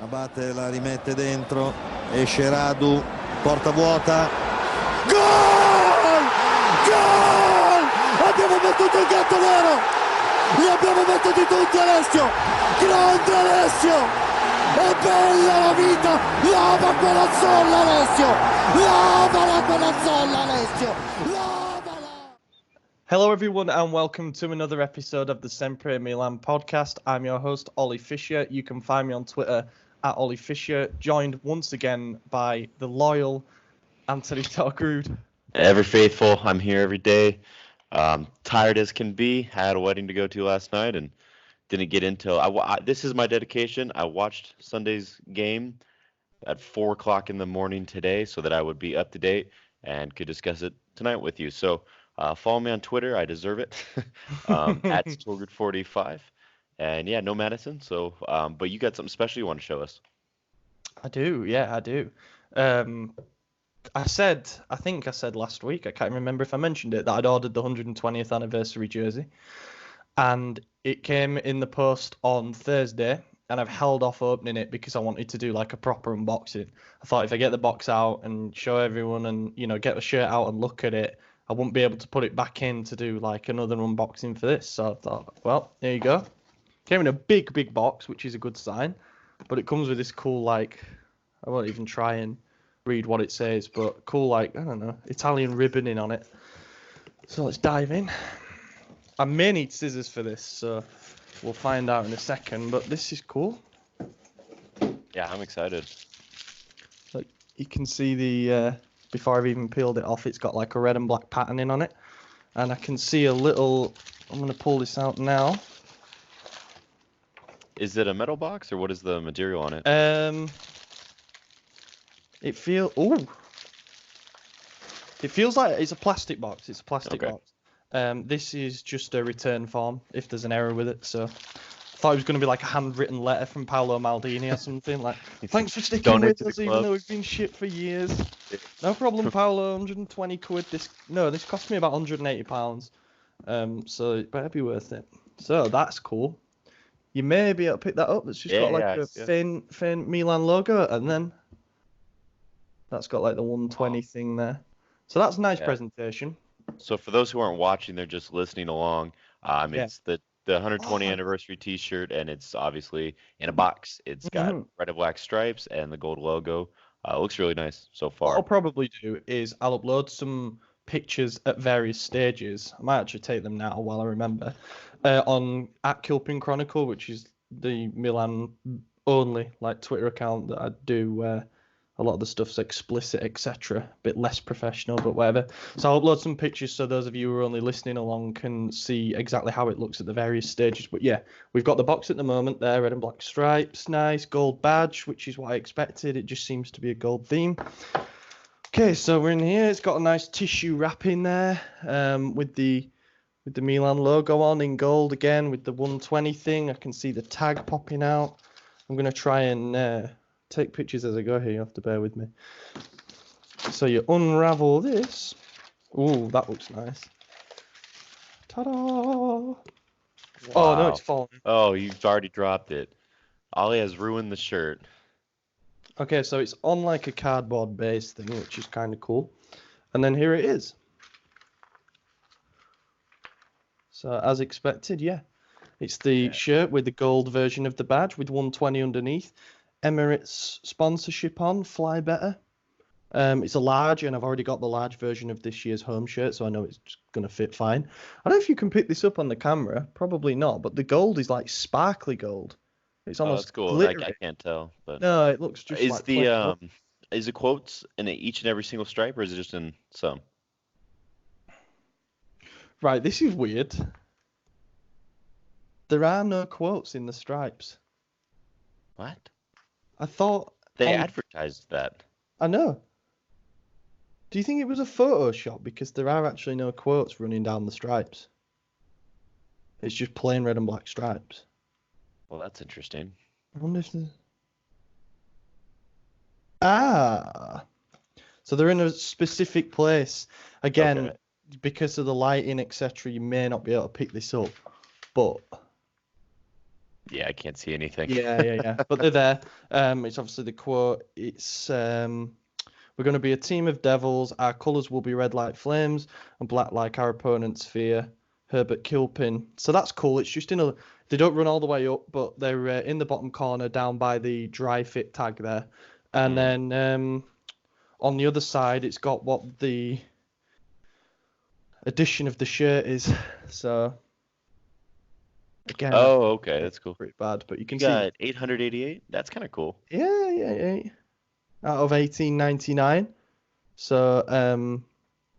Abate la rimette dentro, esce Radu, porta vuota, gol! Gol! Abbiamo battuto il gatto nero, li abbiamo battuti tutti Alessio, grande Alessio, è bella la vita, lava quella zolla Alessio, lavala quella zolla Alessio, lavala! Hello everyone and welcome to another episode of the SempreMilan Podcast. I'm your host Ollie Fisher. You can find me on Twitter at Ollie Fisher, joined once again by the loyal Anthony Torgrude. Ever faithful. I'm here every day. Tired as can be. Had a wedding to go to last night and didn't get into. This is my dedication. I watched Sunday's game at 4 o'clock in the morning today so that I would be up to date and could discuss it tonight with you. So follow me on Twitter. I deserve it. At Torgrude45. And yeah, no Madison. So, but you got something special you want to show us? I do. I think I said last week, I can't remember if I mentioned it, that I'd ordered the 120th anniversary jersey. And it came in the post on Thursday, and I've held off opening it because I wanted to do like a proper unboxing. I thought if I get the box out and show everyone and, you know, get the shirt out and look at it, I wouldn't be able to put it back in to do like another unboxing for this. So I thought, well, there you go. Came in a big box, which is a good sign. But it comes with this cool, like, I won't even try and read what it says, but cool, like, I don't know, Italian ribboning on it. So let's dive in. I may need scissors for this, so we'll find out in a second, but this is cool. Yeah, I'm excited. Like, you can see the, before I've even peeled it off, it's got like a red and black patterning on it. And I can see a little, I'm going to pull this out now. Is it a metal box or what is the material on it? It feels like it's a plastic box. It's a plastic box. This is just a return form if there's an error with it. So I thought it was going to be like a handwritten letter from Paolo Maldini or something. Like, thanks for sticking with us even though we've been shit for years. No problem, Paolo. 120 quid. This cost me about 180 pounds. So it better be worth it. So that's cool. You may be able to pick that up. It's just got like a faint Milan logo, and then that's got like the 120 thing there. So that's a nice presentation. So for those who aren't watching, they're just listening along. It's the 120 anniversary T-shirt, and it's obviously in a box. It's got red and black stripes and the gold logo. It looks really nice so far. What I'll probably do is I'll upload some pictures at various stages. I might actually take them now while I remember. On @Kilpin Chronicle, which is the Milan only like Twitter account that I do where a lot of the stuff's explicit, etc. A bit less professional, but whatever. So I'll upload some pictures so those of you who are only listening along can see exactly how it looks at the various stages. But yeah, we've got the box at the moment there, red and black stripes, nice gold badge, which is what I expected. It just seems to be a gold theme. Okay, so we're in here. It's got a nice tissue wrapping there, with the Milan logo on in gold again with the 120 thing. I can see the tag popping out. I'm going to try and take pictures as I go here. You have to bear with me. So you unravel this. Ooh, that looks nice. Ta-da! Wow. Oh, no, it's fallen. Oh, you've already dropped it. Ollie has ruined the shirt. Okay, so it's on like a cardboard base thing, which is kind of cool. And then here it is. So as expected, yeah. It's the shirt with the gold version of the badge with 120 underneath. Emirates sponsorship on, fly better. It's a large, and I've already got the large version of this year's home shirt, so I know it's going to fit fine. I don't know if you can pick this up on the camera. Probably not, but the gold is like sparkly gold. It's almost that's cool. glittery. I can't tell. But no, it looks just is like... Is it quotes in each and every single stripe, or is it just in some? Right, this is weird. There are no quotes in the stripes. What? I thought... They advertised that. I know. Do you think it was a Photoshop? Because there are actually no quotes running down the stripes. It's just plain red and black stripes. Well, that's interesting. I wonder if so they're in a specific place. Again, because of the lighting, etc., you may not be able to pick this up. But Yeah, I can't see anything. Yeah. But they're there. It's obviously the quote. It's we're going to be a team of devils. Our colours will be red like flames and black like our opponent's fear. Herbert Kilpin. So that's cool. It's just they don't run all the way up, but they're in the bottom corner down by the dry fit tag there. And then on the other side, it's got what the edition of the shirt is. So again, Oh, okay, that's cool. pretty bad, but you can You got 888. That's kind of cool. Yeah. Out of 1899. So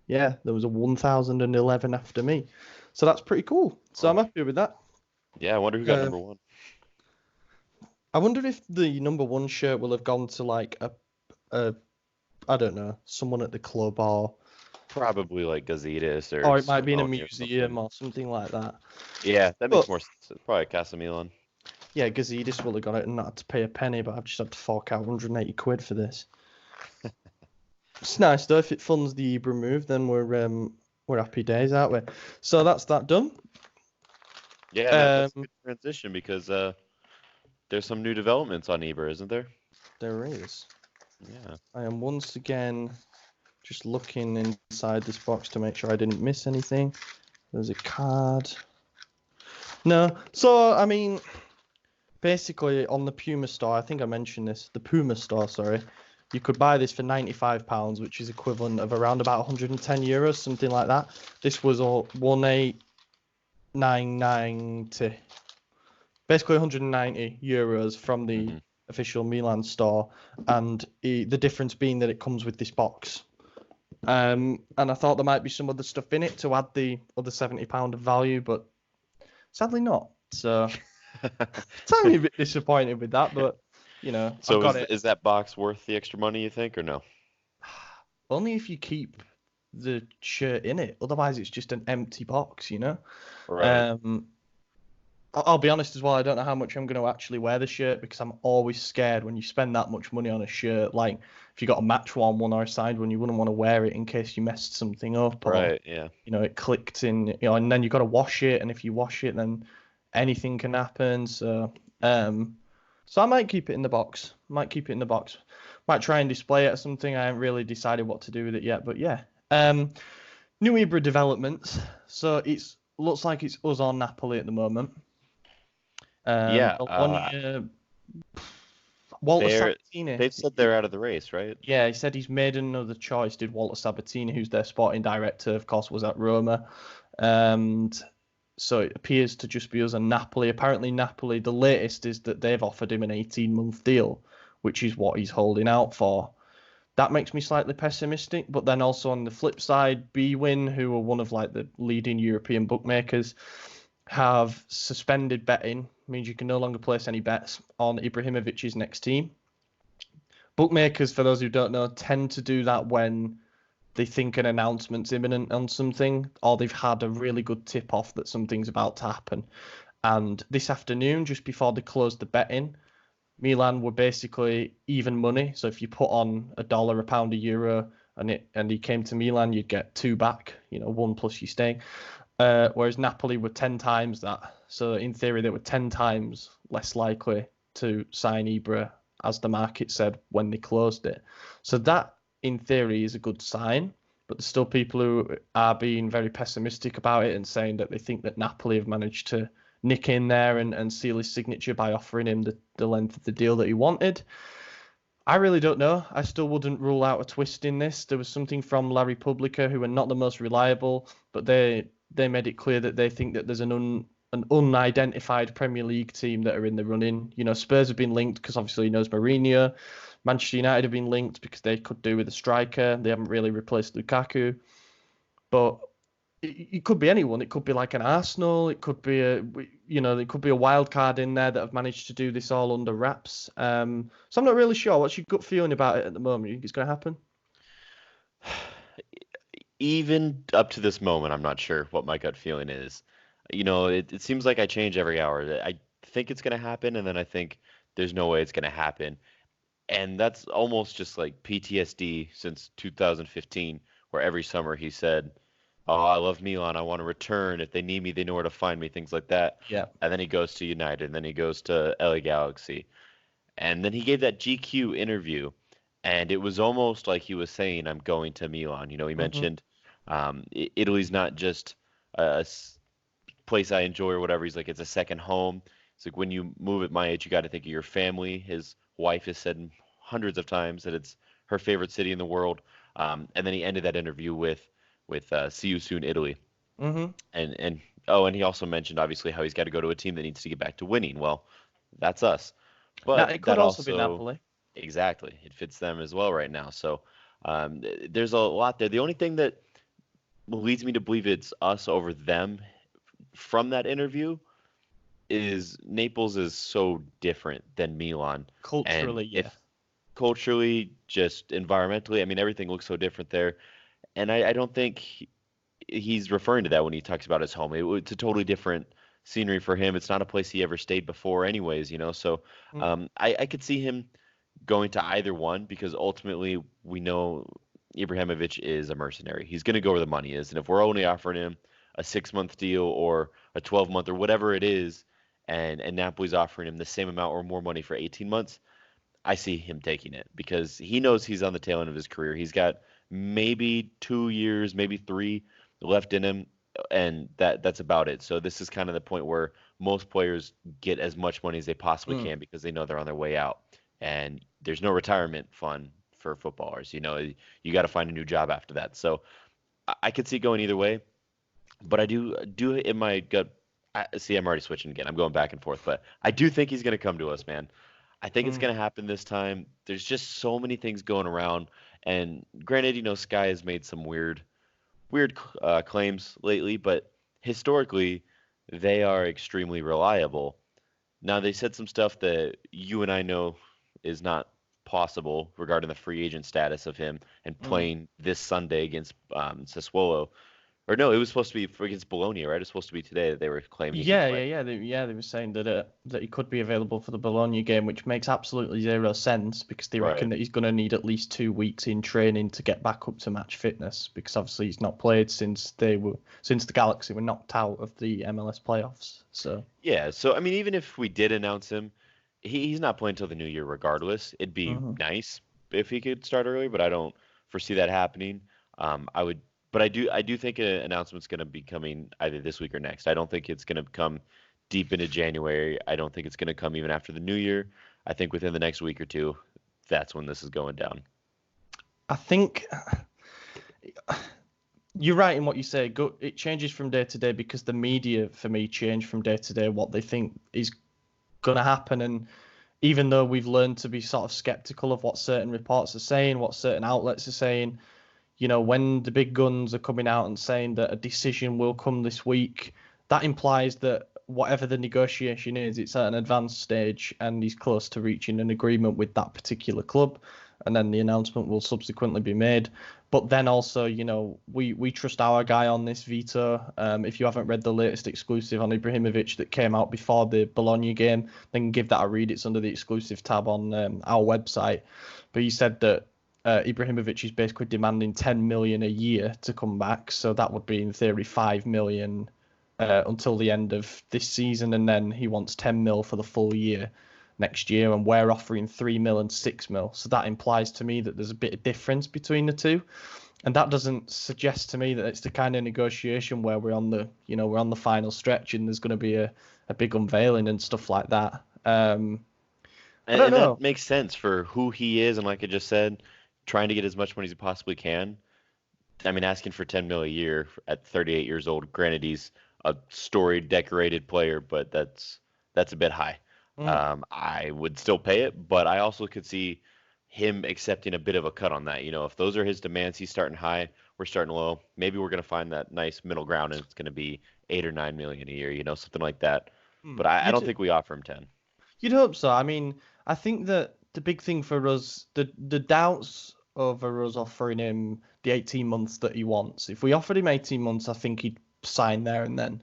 yeah, there was a 1011 after me. So that's pretty cool. So I'm happy with that. Yeah, I wonder who got number one. I wonder if the number one shirt will have gone to like a I don't know, someone at the club or Probably like Gazidis or it might be in a Bologna or museum something. or something like that. Yeah, that makes more sense. It's probably Casa Milan. Yeah, Gazidis will have got it and not had to pay a penny, but I've just had to fork out 180 quid for this. It's nice though. If it funds the Ibra move, then we're happy days, aren't we? So that's that done. Yeah, that's a good transition because there's some new developments on Ibra, isn't there? There is. Yeah. I am once again just looking inside this box to make sure I didn't miss anything. There's a card. No. So, I mean, basically on the Puma store, I think I mentioned this, the Puma store, sorry, you could buy this for £95, which is equivalent of around about 110 euros, something like that. This was all 18,990. Basically 190 euros from the official Milan store, and the difference being that it comes with this box. And I thought there might be some other stuff in it to add the other £70 of value, but sadly not. So tiny bit disappointed with that, but you know. So is that box worth the extra money, you think, or no? Only if you keep the shirt in it. Otherwise, it's just an empty box, you know. Right. I'll be honest as well. I don't know how much I'm going to actually wear the shirt because I'm always scared when you spend that much money on a shirt. Like if you got a match worn one or a signed one, you wouldn't want to wear it in case you messed something up. Or, Right. Yeah. you know, it clicked in. You know, and then you got to wash it. And if you wash it, then anything can happen. So I might keep it in the box. Might try and display it or something. I haven't really decided what to do with it yet. But yeah. New Ibra developments. So looks like it's us or Napoli at the moment. Bologna, Walter Sabatini. They've said they're out of the race, right? Yeah, he said he's made another choice. Did Walter Sabatini, who's their sporting director, of course, was at Roma. And so it appears to just be us and Napoli. Apparently, Napoli, the latest is that they've offered him an 18-month deal, which is what he's holding out for. That makes me slightly pessimistic. But then also on the flip side, Bwin, who are one of like the leading European bookmakers, have suspended betting. Means you can no longer place any bets on Ibrahimovic's next team. Bookmakers, for those who don't know, tend to do that when they think an announcement's imminent on something, or they've had a really good tip-off that something's about to happen. And this afternoon, just before they closed the betting, Milan were basically even money. So if you put on $1, a pound, a euro, and he came to Milan, you'd get 2 back. You know, 1 plus you staying. Whereas Napoli were 10 times that. So in theory, they were 10 times less likely to sign Ibra, as the market said when they closed it. So that, in theory, is a good sign. But there's still people who are being very pessimistic about it and saying that they think that Napoli have managed to nick in there and seal his signature by offering him the length of the deal that he wanted. I really don't know. I still wouldn't rule out a twist in this. There was something from La Repubblica, who are not the most reliable, but they made it clear that they think that there's an unidentified Premier League team that are in the running. You know, Spurs have been linked because obviously he knows Mourinho. Manchester United have been linked because they could do with a striker. They haven't really replaced Lukaku. But it could be anyone. It could be like an Arsenal. It could be it could be a wild card in there that have managed to do this all under wraps. So I'm not really sure. What's your gut feeling about it at the moment? You think it's going to happen? Even up to this moment, I'm not sure what my gut feeling is. You know, it seems like I change every hour. I think it's going to happen, and then I think there's no way it's going to happen. And that's almost just like PTSD since 2015, where every summer he said Oh, I love Milan. I want to return. If they need me, they know where to find me, things like that. Yeah. And then he goes to United, and then he goes to LA Galaxy. And then he gave that GQ interview, and it was almost like he was saying, I'm going to Milan. He Hmm. mentioned Italy's not just a place I enjoy or whatever. He's like, it's a second home. It's like when you move at my age, you got to think of your family. His wife has said hundreds of times that it's her favorite city in the world. And then he ended that interview with "See you soon, Italy." Hmm. And oh, and he also mentioned obviously how he's got to go to a team that needs to get back to winning. Well, that's us. Now But it could that also be also Napoli. exactly it fits them as well right now. So there's a lot there. The only thing that leads me to believe it's us over them from that interview is Naples is so different than Milan. And Culturally, yeah. if culturally, just environmentally, I mean, everything looks so different there. And I don't think he's referring to that when he talks about his home. It's a totally different scenery for him. It's not a place he ever stayed before, anyways. So Mm. I could see him going to either one because ultimately we know Ibrahimovic is a mercenary. He's going to go where the money is. And if we're only offering him a 6-month deal or a 12-month or whatever it is, and Napoli's offering him the same amount or more money for 18 months, I see him taking it because he knows he's on the tail end of his career. He's got maybe 2 years, maybe three left in him, and that's about it. So this is kind of the point where most players get as much money as they possibly Mm. can because they know they're on their way out. And there's no retirement fund for footballers. You got to find a new job after that. So I could see it going either way, but I do in my gut. See, I'm already switching again. I'm going back and forth, but I do think he's going to come to us, man. I think it's Mm. going to happen this time. There's just so many things going around, and granted, Sky has made some weird claims lately, but historically, they are extremely reliable. Now, they said some stuff that you and I know is not possible regarding the free agent status of him and Mm. playing this Sunday against Sassuolo. Or no, it was supposed to be against Bologna, right? It's supposed to be today that they were claiming he could Yeah, play. yeah, yeah. They were saying that he could be available for the Bologna game, which makes absolutely zero sense because they reckon Right. that he's going to need at least 2 weeks in training to get back up to match fitness because obviously he's not played since the Galaxy were knocked out of the MLS playoffs. So. Yeah, so I mean, even if we did announce him, he's not playing until the new year regardless. It'd be Hmm. nice if he could start early, but I don't foresee that happening. I would, but I do think an announcement's going to be coming either this week or next. I don't think it's going to come deep into January. I don't think it's going to come even after the new year. I think within the next week or two, that's when this is going down. I think you're right in what you say. It changes from day to day because the media, for me, change from day to day what they think is going to happen. And even though we've learned to be sort of skeptical of what certain reports are saying, what certain outlets are saying, when the big guns are coming out and saying that a decision will come this week, that implies that whatever the negotiation is, it's at an advanced stage and he's close to reaching an agreement with that particular club. And then the announcement will subsequently be made. But then also, we trust our guy on this, Vito. If you haven't read the latest exclusive on Ibrahimovic that came out before the Bologna game, then give that a read. It's under the exclusive tab on our website. But he said that Ibrahimovic is basically demanding 10 million a year to come back. So that would be in theory 5 million until the end of this season, and then he wants 10 mil for the full year next year, and we're offering 3 mil and 6 mil. So that implies to me that there's a bit of difference between the two. And that doesn't suggest to me that it's the kind of negotiation where we're on the final stretch and there's going to be a big unveiling and stuff like that. I And, don't and that know. makes sense for who he is, and like I just said, trying to get as much money as he possibly can. I mean, asking for 10 mil a year at 38 years old. Granted, he's a storied, decorated player, but that's a bit high. Mm. I would still pay it, but I also could see him accepting a bit of a cut on that. If those are his demands, he's starting high, we're starting low. Maybe we're going to find that nice middle ground, and it's going to be 8 or 9 million a year, something like that. But I don't think we offer him 10. You'd hope so. I mean, I think that the big thing for us, the doubts over us offering him the 18 months that he wants. If we offered him 18 months, I think he'd sign there and then.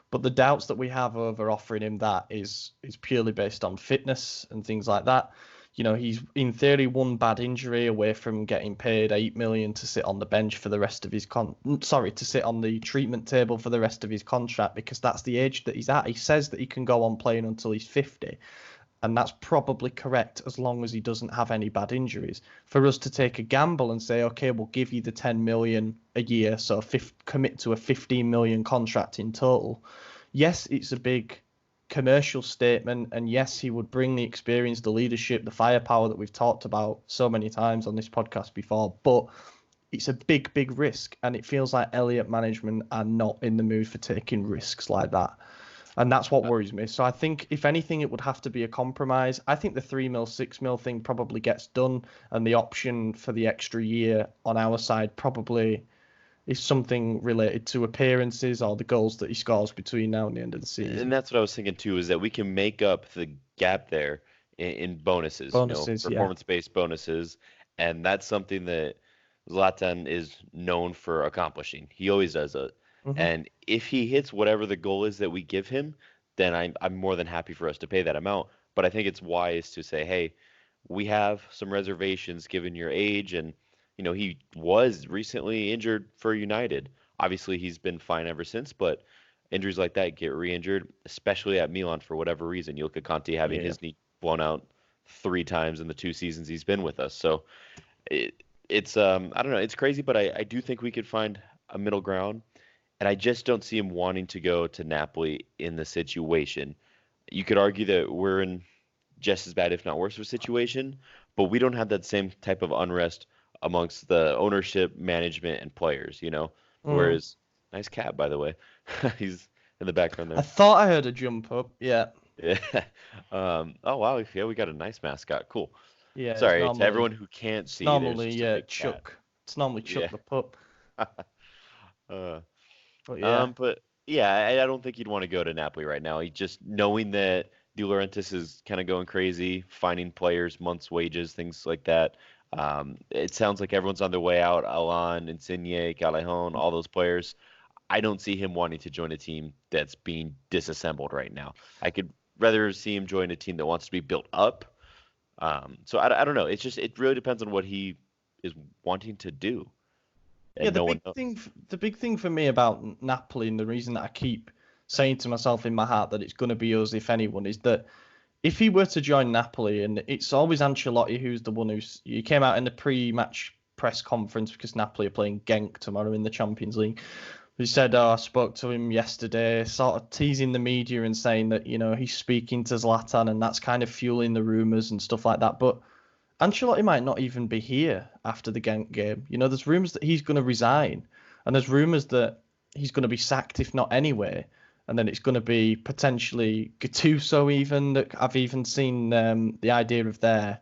But the doubts that we have over offering him that is purely based on fitness and things like that. he's in theory one bad injury away from getting paid 8 million to sit on the bench for the rest of his to sit on the treatment table for the rest of his contract, because that's the age that he's at. He says that he can go on playing until he's 50. And that's probably correct as long as he doesn't have any bad injuries. For us to take a gamble and say, okay, we'll give you the 10 million a year, so commit to a 15 million contract in total. Yes, it's a big commercial statement, and yes, he would bring the experience, the leadership, the firepower that we've talked about so many times on this podcast before, but it's a big risk, and it feels like Elliott management are not in the mood for taking risks like that. And that's what worries me. So I think, if anything, it would have to be a compromise. I think the 3 mil, 6 mil thing probably gets done, and the option for the extra year on our side probably is something related to appearances or the goals that he scores between now and the end of the season. And that's what I was thinking too, is that we can make up the gap there in bonuses, performance-based bonuses, and that's something that Zlatan is known for accomplishing. He always does it. Mm-hmm. And if he hits whatever the goal is that we give him, then I'm more than happy for us to pay that amount. But I think it's wise to say, hey, we have some reservations given your age, and he was recently injured for United. Obviously, he's been fine ever since, but injuries like that get re-injured, especially at Milan for whatever reason. You look at Conte having his knee blown out 3 times in the 2 seasons he's been with us. So it's I don't know, it's crazy, but I do think we could find a middle ground. And I just don't see him wanting to go to Napoli in the situation. You could argue that we're in just as bad, if not worse, of a situation, but we don't have that same type of unrest amongst the ownership, management, and players, Whereas, nice cat, by the way. He's in the background there. I thought I heard a jump up. Yeah. Yeah. Oh, wow. Yeah, we got a nice mascot. Cool. Yeah. Sorry, to everyone who can't see. Normally, Chuck. It's normally Chuck the pup. But I don't think he'd want to go to Napoli right now. He just, knowing that De Laurentiis is kind of going crazy, finding players, months' wages, things like that. It sounds like everyone's on their way out. Alan, Insigne, Callejon, all those players. I don't see him wanting to join a team that's being disassembled right now. I could rather see him join a team that wants to be built up. So I don't know. It really depends on what he is wanting to do. Yeah, the big thing for me about Napoli, and the reason that I keep saying to myself in my heart that it's going to be us, if anyone, is that if he were to join Napoli, and it's always Ancelotti who's the one he came out in the pre-match press conference because Napoli are playing Genk tomorrow in the Champions League. He said, I spoke to him yesterday, sort of teasing the media and saying that, he's speaking to Zlatan, and that's kind of fueling the rumours and stuff like that. But Ancelotti might not even be here after the Genk game. There's rumours that he's going to resign, and there's rumours that he's going to be sacked, if not anyway. And then it's going to be potentially Gattuso even. That I've even seen the idea of their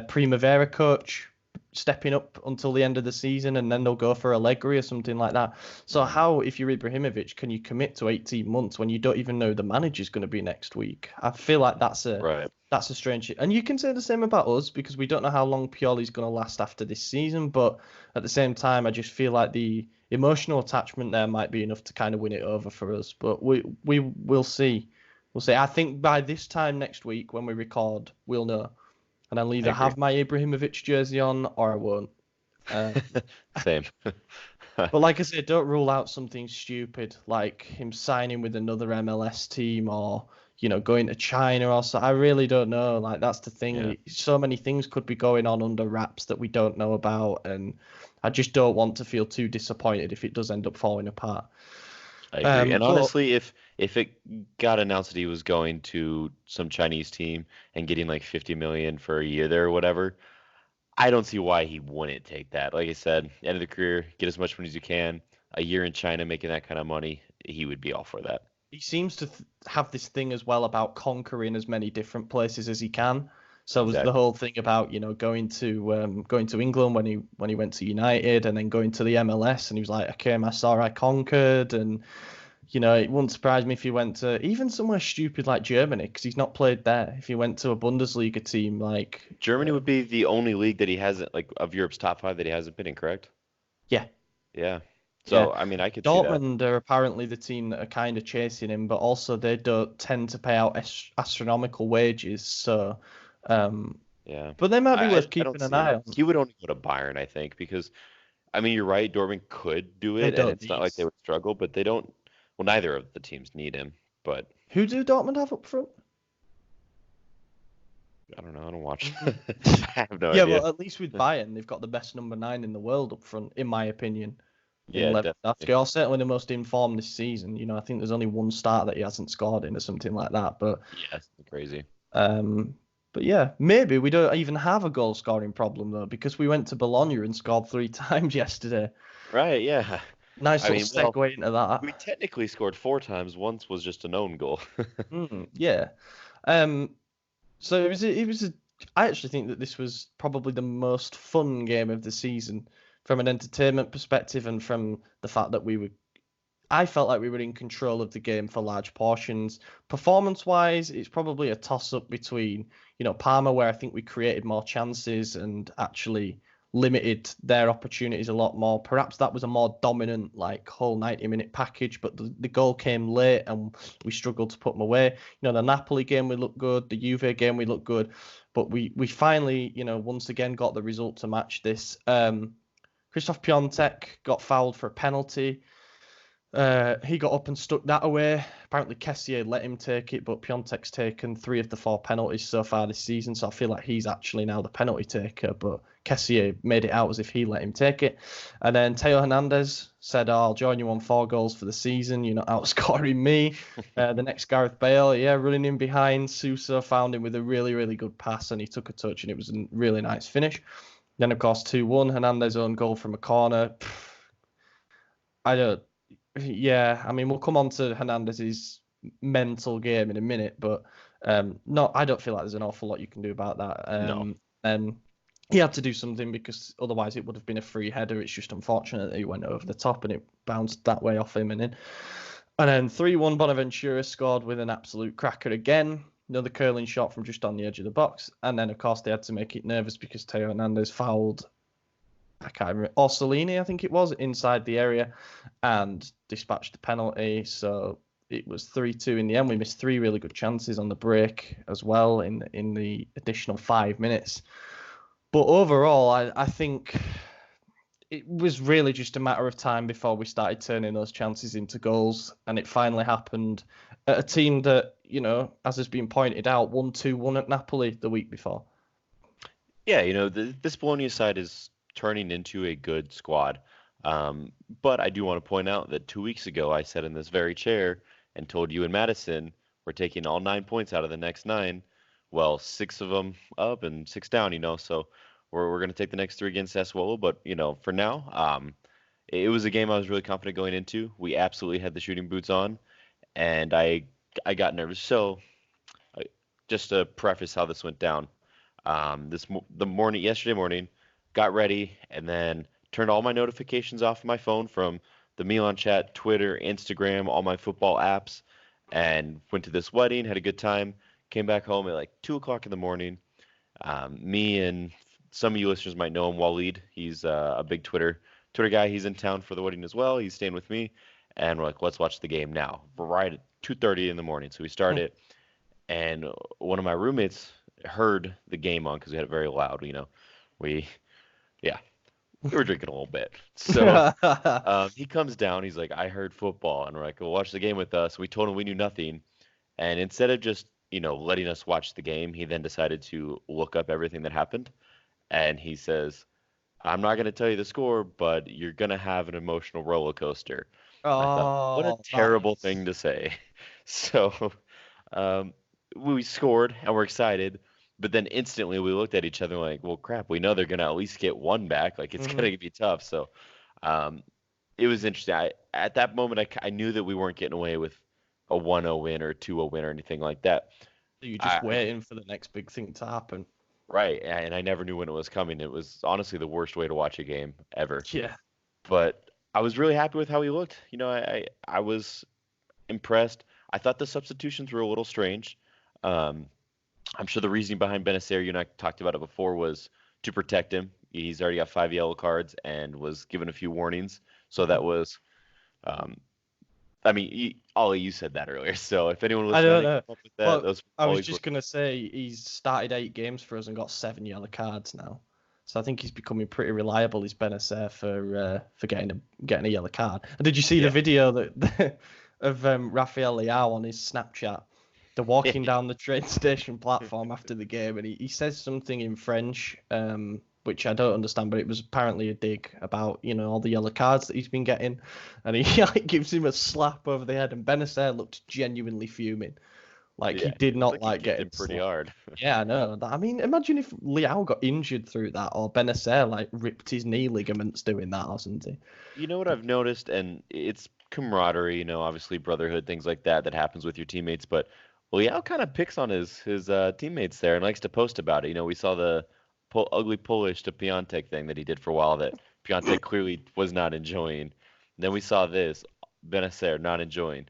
Primavera coach stepping up until the end of the season, and then they'll go for Allegri or something like that. So how, if you're Ibrahimovic, can you commit to 18 months when you don't even know the manager's going to be next week? I feel like that's a strange shit. And you can say the same about us, because we don't know how long Pioli's going to last after this season. But at the same time, I just feel like the emotional attachment there might be enough to kind of win it over for us. But we'll see. We'll see. I think by this time next week when we record, we'll know. And I'll either have my Ibrahimovic jersey on or I won't. Same. But like I said, don't rule out something stupid like him signing with another MLS team, or going to China or so. I really don't know. Like, that's the thing. Yeah. So many things could be going on under wraps that we don't know about, and I just don't want to feel too disappointed if it does end up falling apart. I agree. And honestly, if it got announced that he was going to some Chinese team and getting like 50 million for a year there or whatever, I don't see why he wouldn't take that. Like I said, end of the career, get as much money as you can. A year in China making that kind of money, he would be all for that. He seems to have this thing as well about conquering as many different places as he can. So exactly. The whole thing about going to England when he went to United, and then going to the MLS, and he was like, okay, I conquered, and it wouldn't surprise me if he went to even somewhere stupid like Germany, because he's not played there. If he went to a Bundesliga team like Germany would be the only league that he hasn't, like, of Europe's top 5 that he hasn't been in, correct? Yeah. Yeah. So, I mean, I could see that. Dortmund are apparently the team that are kind of chasing him, but also they don't tend to pay out astronomical wages. So, Yeah. but they might be worth I don't keeping an see eye him. on. He would only go to Bayern, I think, because I mean, you're right. Dortmund could do They it, and don't it's not need. like they would struggle, but they don't. Well, neither of the teams need him, but Who do Dortmund have up front? I don't know. I don't watch. Mhm. I have no Yeah, idea. well, at least with Bayern, they've got the best number 9 in the world up front, in my opinion. In Yeah, Lewandowski, definitely. or certainly the most informed this season. You know, I think there's only one start that he hasn't scored in or something like that. But Yeah, it's crazy. um, but yeah, maybe we don't even have a goal scoring problem though, because we went to Bologna and scored 3 times yesterday. Right, yeah. Nice I little mean, well, segue into that. we technically scored 4 times. Once was just an own goal. Yeah. Um, so it was a. I actually think that this was probably the most fun game of the season from an entertainment perspective and from the fact that I felt like we were in control of the game for large portions. Performance-wise, it's probably a toss-up between, Parma, where I think we created more chances and actually limited their opportunities a lot more. Perhaps that was a more dominant, whole 90-minute package, but the goal came late and we struggled to put them away. The Napoli game, we looked good. The Juve game, we looked good. But we finally, once again got the result to match this. Christoph Piontek got fouled for a penalty. He got up and stuck that away. Apparently, Kessié let him take it, but Piontek's taken 3 of the 4 penalties so far this season, so I feel like he's actually now the penalty taker, but Kessié made it out as if he let him take it. And then Teo Hernandez said, I'll join you on 4 goals for the season. You're not outscoring me. The next Gareth Bale, running in behind. Suso found him with a really, really good pass, and he took a touch, and it was a really nice finish. Then, of course, 2-1, Hernandez own goal from a corner. Yeah, I mean, we'll come on to Hernandez's mental game in a minute, but no, I don't feel like there's an awful lot you can do about that. No. And he had to do something because otherwise it would have been a free header. It's just unfortunate that he went over the top and it bounced that way off him and in. And then 3-1, Bonaventura scored with an absolute cracker again. Another curling shot from just on the edge of the box. And then, of course, they had to make it nervous because Teo Hernandez fouled, I can't remember, Orsolini, I think it was, inside the area and dispatched the penalty. So it was 3-2 in the end. We missed 3 really good chances on the break as well in the additional 5 minutes. But overall, I think it was really just a matter of time before we started turning those chances into goals. And it finally happened at a team that, as has been pointed out, won 2-1 at Napoli the week before. Yeah, this Bologna side is turning into a good squad. But I do want to point out that 2 weeks ago, I sat in this very chair and told you and Madison we're taking all 9 points out of the next 9. Well, 6 of them up and 6 down, so we're going to take the next 3 against Sassuolo. But, for now, it was a game I was really confident going into. We absolutely had the shooting boots on, and I got nervous. So just to preface how this went down, yesterday morning, got ready, and then turned all my notifications off my phone from the Milan chat, Twitter, Instagram, all my football apps, and went to this wedding, had a good time, came back home at like 2 o'clock in the morning. Me and some of you listeners might know him, Waleed. He's a big Twitter guy. He's in town for the wedding as well. He's staying with me, and we're like, let's watch the game now. We're right at 2:30 in the morning, so we started, and one of my roommates heard the game on because we had it very loud. We were drinking a little bit. So he comes down. He's like, I heard football. And we're like, well, watch the game with us. We told him we knew nothing. And instead of just, letting us watch the game, he then decided to look up everything that happened. And he says, I'm not going to tell you the score, but you're going to have an emotional roller coaster. And I thought, what a terrible thing to say. So we scored and we're excited. But then instantly we looked at each other like, well, crap, we know they're going to at least get 1 back. Like, it's going to be tough. So it was interesting. At that moment, I knew that we weren't getting away with a 1-0 win or 2-0 win or anything like that. You're just waiting for the next big thing to happen. Right. And I never knew when it was coming. It was honestly the worst way to watch a game ever. Yeah. But I was really happy with how he looked. I was impressed. I thought the substitutions were a little strange. I'm sure the reasoning behind Benacer, you and I talked about it before, was to protect him. He's already got 5 yellow cards and was given a few warnings. So that was, um, I mean, Ollie, you said that earlier. So if anyone was I trying don't to know. come up with that, Well, those I was always just gonna say he's started 8 games for us and got 7 yellow cards now. So I think he's becoming pretty reliable. He's Benacer for getting a yellow card. And did you see the video that of Rafael Leao on his Snapchat? They're walking down the train station platform after the game, and he says something in French, which I don't understand, but it was apparently a dig about all the yellow cards that he's been getting, and he like gives him a slap over the head, and Benacer looked genuinely fuming. Like he did not like he kicked getting him pretty slapped. hard. Yeah, I know. I mean, imagine if Leao got injured through that, or Benacer like ripped his knee ligaments doing that or something. You know what I've noticed, and it's camaraderie, obviously brotherhood, things like that happens with your teammates. But Liao kind of picks on his teammates there and likes to post about it. We saw the ugly Polish to Piątek thing that he did for a while that Piątek clearly was not enjoying. Then we saw this Benacer not enjoying.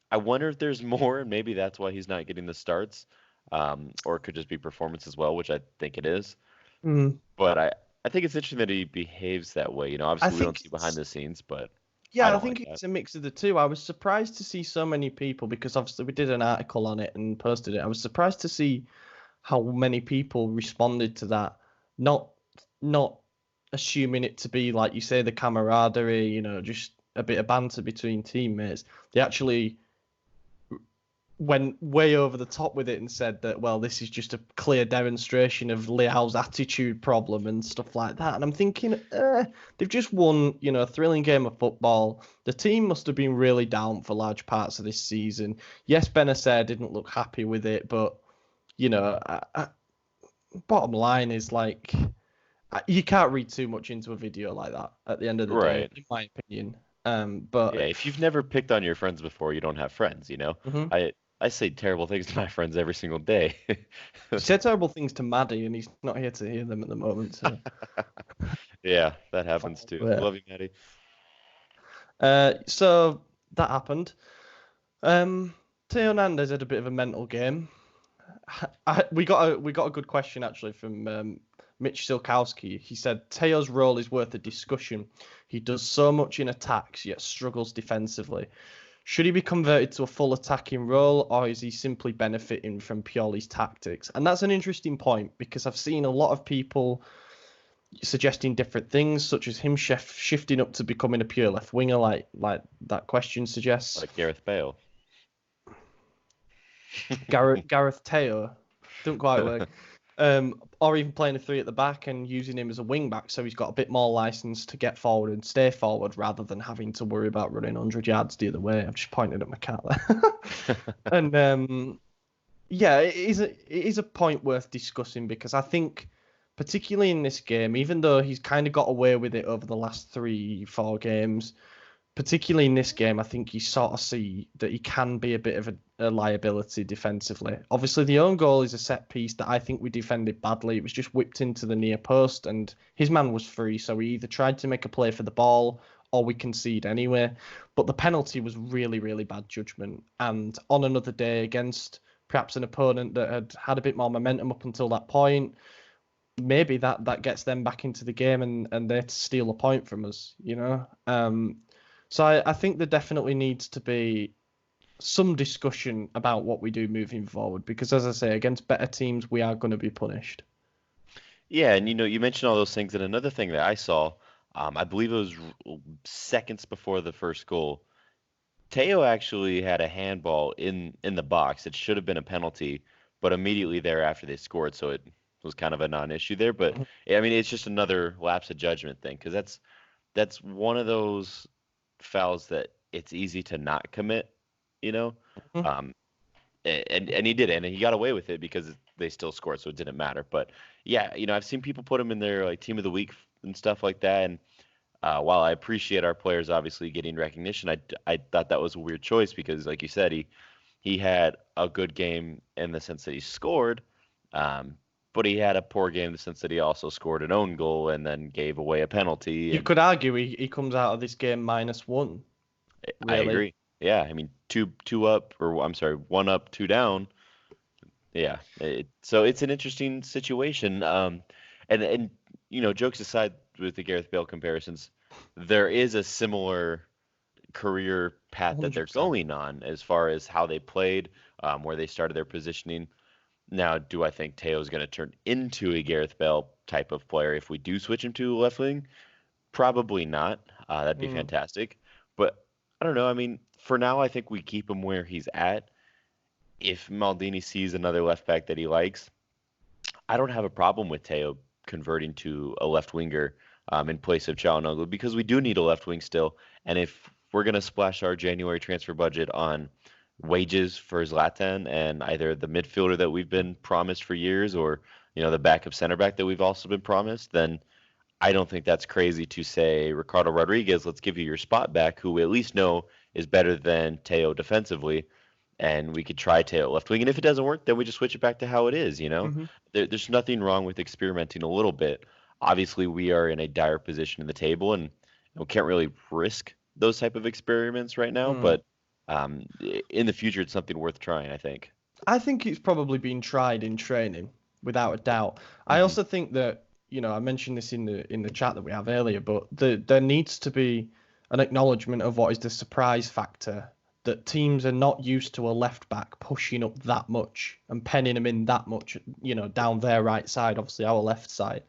I wonder if there's more, and maybe that's why he's not getting the starts, or it could just be performance as well, which I think it is. But I think it's interesting that he behaves that way. Obviously we don't see behind the scenes, but yeah, I think it's a mix of the two. I was surprised to see so many people, because obviously we did an article on it and posted it. I was surprised to see how many people responded to that, not assuming it to be, like you say, the camaraderie, just a bit of banter between teammates. They actually went way over the top with it and said that, well, this is just a clear demonstration of Leao's attitude problem and stuff like that. And I'm thinking, they've just won, a thrilling game of football. The team must have been really down for large parts of this season. Yes, Benacer didn't look happy with it, but, bottom line is, like, you can't read too much into a video like that at the end of the day, in my opinion. But yeah, if you've never picked on your friends before, you don't have friends, Mm-hmm. I say terrible things to my friends every single day. You said terrible things to Maddie, and he's not here to hear them at the moment. So. Yeah, that happens too. Yeah. Love you, Maddie. So that happened. Theo Hernandez had a bit of a mental game. We got a good question actually from Mitch Silkowski. He said Teo's role is worth a discussion. He does so much in attacks, yet struggles defensively. Should he be converted to a full attacking role, or is he simply benefiting from Pioli's tactics? And that's an interesting point, because I've seen a lot of people suggesting different things, such as him shifting up to becoming a pure left winger, like that question suggests. Like Gareth Bale. Gareth Teo, don't quite work. Or even playing a 3 at the back and using him as a wing back, so he's got a bit more license to get forward and stay forward, rather than having to worry about running 100 yards the other way. I've just pointed at my cat there. And yeah, it is a point worth discussing, because I think, particularly in this game, even though he's kind of got away with it over the last 3-4 games, particularly in this game, I think you sort of see that he can be a bit of a liability defensively. Obviously, the own goal is a set piece that I think we defended badly. It was just whipped into the near post, and his man was free, so we either tried to make a play for the ball or we concede anyway. But the penalty was really, really bad judgment. And on another day, against perhaps an opponent that had a bit more momentum up until that point, maybe that gets them back into the game and they steal a point from us, So I think there definitely needs to be some discussion about what we do moving forward, because, as I say, against better teams, we are going to be punished. Yeah, and you mentioned all those things, and another thing that I saw, I believe it was seconds before the first goal, Teo actually had a handball in the box. It should have been a penalty, but immediately thereafter they scored, so it was kind of a non-issue there. But I mean, it's just another lapse of judgment thing, because that's one of those fouls that it's easy to not commit, and he did it, and he got away with it because they still scored, so it didn't matter. But yeah, I've seen people put him in their like team of the week and stuff like that, and while I appreciate our players obviously getting recognition, I thought that was a weird choice, because like you said, he had a good game in the sense that he scored, but he had a poor game in the sense that he also scored an own goal and then gave away a penalty. You could argue he comes out of this game -1. Really. I agree. Yeah, I mean, one up, 2 down. Yeah, so it's an interesting situation. And jokes aside with the Gareth Bale comparisons, there is a similar career path that they're 100%. going on as far as how they played, where they started their positioning. Now, do I think Teo's going to turn into a Gareth Bale type of player if we do switch him to left wing? Probably not. That'd be Mm. fantastic. But I don't know. I mean, for now, I think we keep him where he's at. If Maldini sees another left back that he likes, I don't have a problem with Teo converting to a left winger in place of Çalhanoğlu because we do need a left wing still. And if we're going to splash our January transfer budget on wages for Zlatan and either the midfielder that we've been promised for years or the backup center back that we've also been promised, then I don't think that's crazy to say, Ricardo Rodriguez, let's give you your spot back, who we at least know is better than Teo defensively, and we could try Teo left wing. And if it doesn't work, then we just switch it back to how it is, Mm-hmm. There's nothing wrong with experimenting a little bit. Obviously, we are in a dire position in the table, and we can't really risk those type of experiments right now, but in the future, it's something worth trying, I think. I think it's probably been tried in training, without a doubt. I also think that, I mentioned this in the chat that we have earlier, but there needs to be an acknowledgement of what is the surprise factor, that teams are not used to a left back pushing up that much and penning him in that much, down their right side, obviously our left side.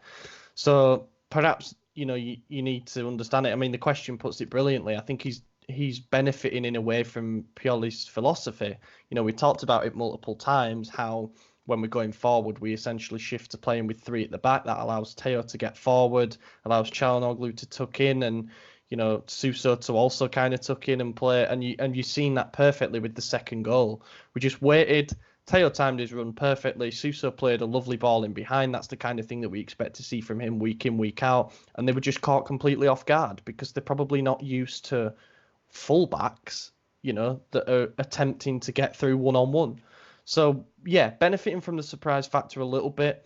So perhaps, you need to understand it. I mean, the question puts it brilliantly. I think he's benefiting in a way from Pioli's philosophy. We talked about it multiple times, how when we're going forward, we essentially shift to playing with three at the back. That allows Teo to get forward, allows Çalhanoğlu to tuck in, and Suso to also kind of tuck in and play. And you've seen that perfectly with the second goal. We just waited. Teo timed his run perfectly. Suso played a lovely ball in behind. That's the kind of thing that we expect to see from him week in, week out. And they were just caught completely off guard because they're probably not used to fullbacks, that are attempting to get through one-on-one. So, yeah, benefiting from the surprise factor a little bit,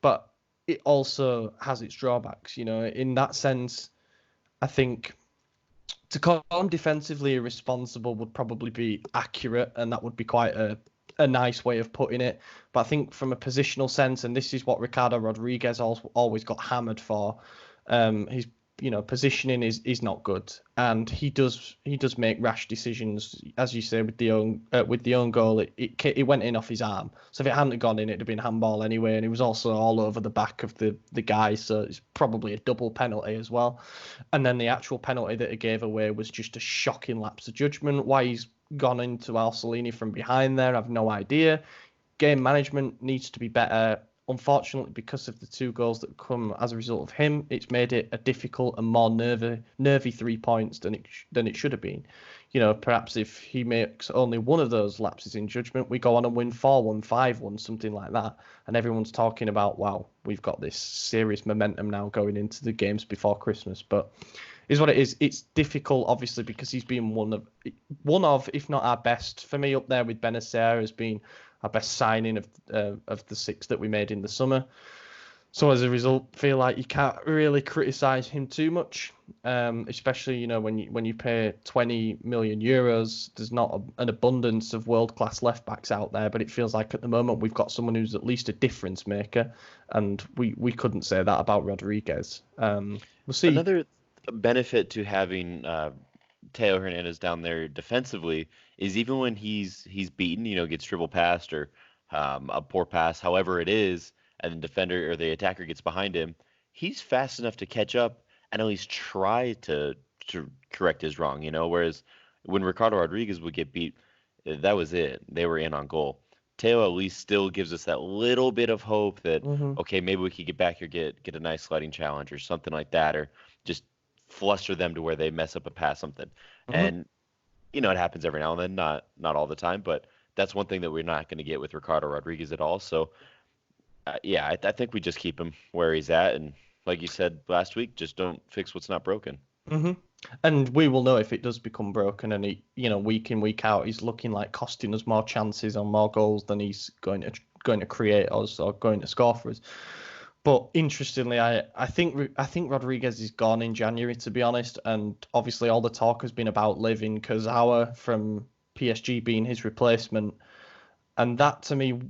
but it also has its drawbacks. In that sense, I think to call him defensively irresponsible would probably be accurate, and that would be quite a nice way of putting it. But I think from a positional sense, and this is what Ricardo Rodriguez always got hammered for, his positioning is not good, and he does make rash decisions, as you say, with the own goal. It went in off his arm, so if it hadn't gone in, it'd have been handball anyway, and it was also all over the back of the guy, so it's probably a double penalty as well. And then the actual penalty that he gave away was just a shocking lapse of judgment. Why he's gone into Arcelini from behind there, I've no idea. Game management needs to be better. Unfortunately, because of the two goals that come as a result of him, it's made it a difficult and more nervy 3 points than it should have been. Perhaps if he makes only one of those lapses in judgment, we go on and win 4-1, 5-1, something like that. And everyone's talking about, wow, we've got this serious momentum now going into the games before Christmas. But is what it is. It's difficult, obviously, because he's been one of, if not our best. For me, up there with Benacer has been our best signing of the six that we made in the summer. So as a result, feel like you can't really criticise him too much, especially when you pay 20 million euros. There's not an abundance of world-class left-backs out there, but it feels like at the moment we've got someone who's at least a difference maker, and we couldn't say that about Rodriguez. We'll see. Another benefit to having Teo Hernandez down there defensively is even when he's beaten, gets dribbled past or a poor pass, however it is, and the defender or the attacker gets behind him, he's fast enough to catch up and at least try to correct his wrong, whereas when Ricardo Rodriguez would get beat, that was it. They were in on goal. Teo at least still gives us that little bit of hope that, okay, maybe we could get back here, get a nice sliding challenge or something like that, or just fluster them to where they mess up a pass, something. And it happens every now and then, not all the time, but that's one thing that we're not going to get with Ricardo Rodriguez at all. So I think we just keep him where he's at, and like you said last week, just don't fix what's not broken. And we will know if it does become broken, and week in, week out, he's looking like costing us more chances on more goals than he's going to create us or going to score for us. But interestingly, I think Rodriguez is gone in January, to be honest. And obviously all the talk has been about Levin Kurzawa from PSG being his replacement. And that, to me,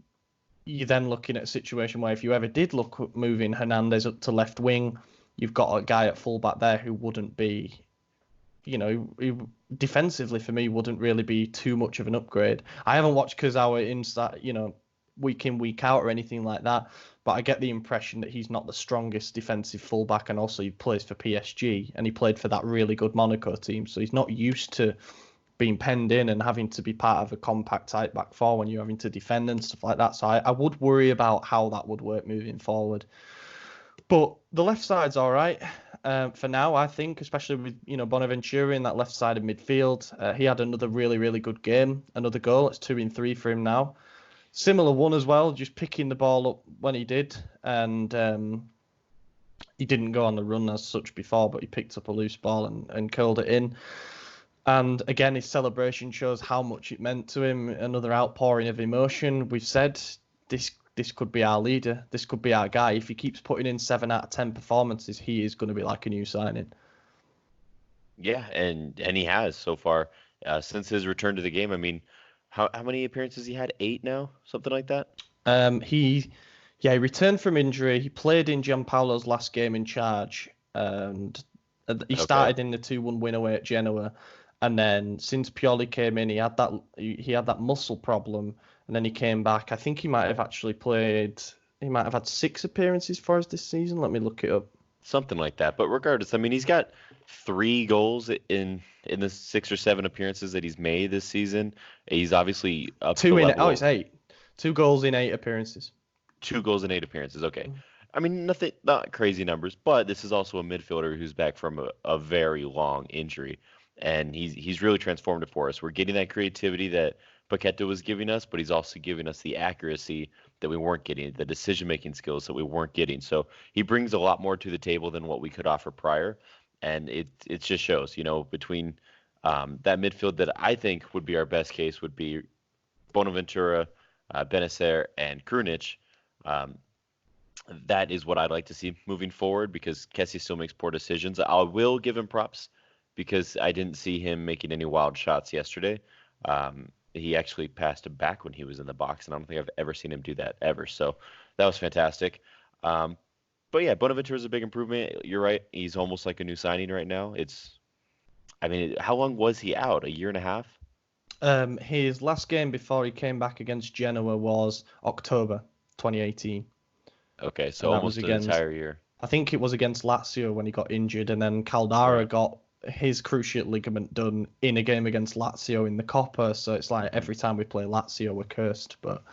you're then looking at a situation where if you ever did look at moving Hernandez up to left wing, you've got a guy at fullback there who wouldn't be, defensively for me wouldn't really be too much of an upgrade. I haven't watched Kurzawa inside, week in, week out or anything like that, but I get the impression that he's not the strongest defensive fullback, and also he plays for PSG and he played for that really good Monaco team, so he's not used to being penned in and having to be part of a compact tight back four when you're having to defend and stuff like that. So I would worry about how that would work moving forward. But the left side's all right for now, I think, especially with Bonaventura in that left side of midfield. He had another really, really good game, another goal. It's 2 in 3 for him now. Similar one as well, just picking the ball up when he did, and he didn't go on the run as such before, but he picked up a loose ball and curled it in. And again, his celebration shows how much it meant to him. Another outpouring of emotion. We've said this could be our leader. This could be our guy. If he keeps putting in 7 out of 10 performances, he is going to be like a new signing. Yeah, and he has so far since his return to the game. I mean, how many appearances he had? 8 now, something like that. He returned from injury. He played in Gianpaolo's last game in charge, and he started in the 2-1 win away at Genoa. And then since Pioli came in, he had that muscle problem, and then he came back. I think he might have actually played. He might have had 6 appearances for us this season. Let me look it up. Something like that. But regardless, I mean, he's got 3 goals in the 6 or 7 appearances that he's made this season. He's obviously up to level. It's 8. 2 goals in 8 appearances. 2 goals in 8 appearances. Okay. I mean, not crazy numbers, but this is also a midfielder who's back from a very long injury. And he's really transformed it for us. We're getting that creativity that Paqueta was giving us, but he's also giving us the accuracy that we weren't getting, the decision-making skills that we weren't getting. So he brings a lot more to the table than what we could offer prior. And it just shows, between that midfield that I think would be our best case would be Bonaventura, Benacer, and Krunic. That is what I'd like to see moving forward, because Kessie still makes poor decisions. I will give him props, because I didn't see him making any wild shots yesterday. He actually passed him back when he was in the box, and I don't think I've ever seen him do that ever. So that was fantastic. But yeah, Bonaventura is a big improvement. You're right. He's almost like a new signing right now. How long was he out? 1.5 years? His last game before he came back against Genoa was October 2018. Okay, so almost an entire year. I think it was against Lazio when he got injured, and then Caldara got his cruciate ligament done in a game against Lazio in the Coppa. So it's like every time we play Lazio, we're cursed. But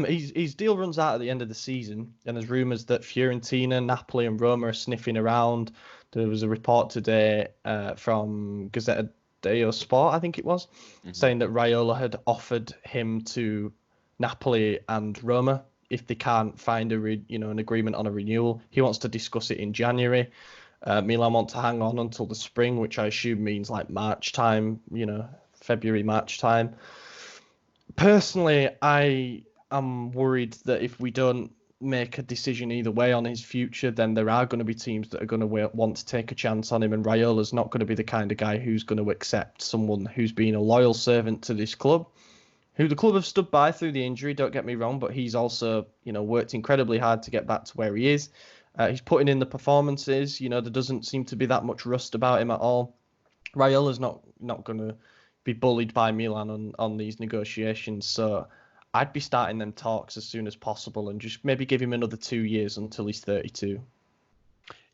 his deal runs out at the end of the season, and there's rumours that Fiorentina, Napoli, and Roma are sniffing around. There was a report today from Gazzetta dello Sport, I think it was, saying that Raiola had offered him to Napoli and Roma if they can't find an agreement on a renewal. He wants to discuss it in January. Milan want to hang on until the spring, which I assume means like March time, February, March time. Personally, I am worried that if we don't make a decision either way on his future, then there are going to be teams that are going to want to take a chance on him, and Raiola's not going to be the kind of guy who's going to accept someone who's been a loyal servant to this club, who the club have stood by through the injury, don't get me wrong, but he's also, worked incredibly hard to get back to where he is. He's putting in the performances. There doesn't seem to be that much rust about him at all. Raiola's not going to be bullied by Milan on these negotiations, so I'd be starting them talks as soon as possible and just maybe give him another 2 years until he's 32.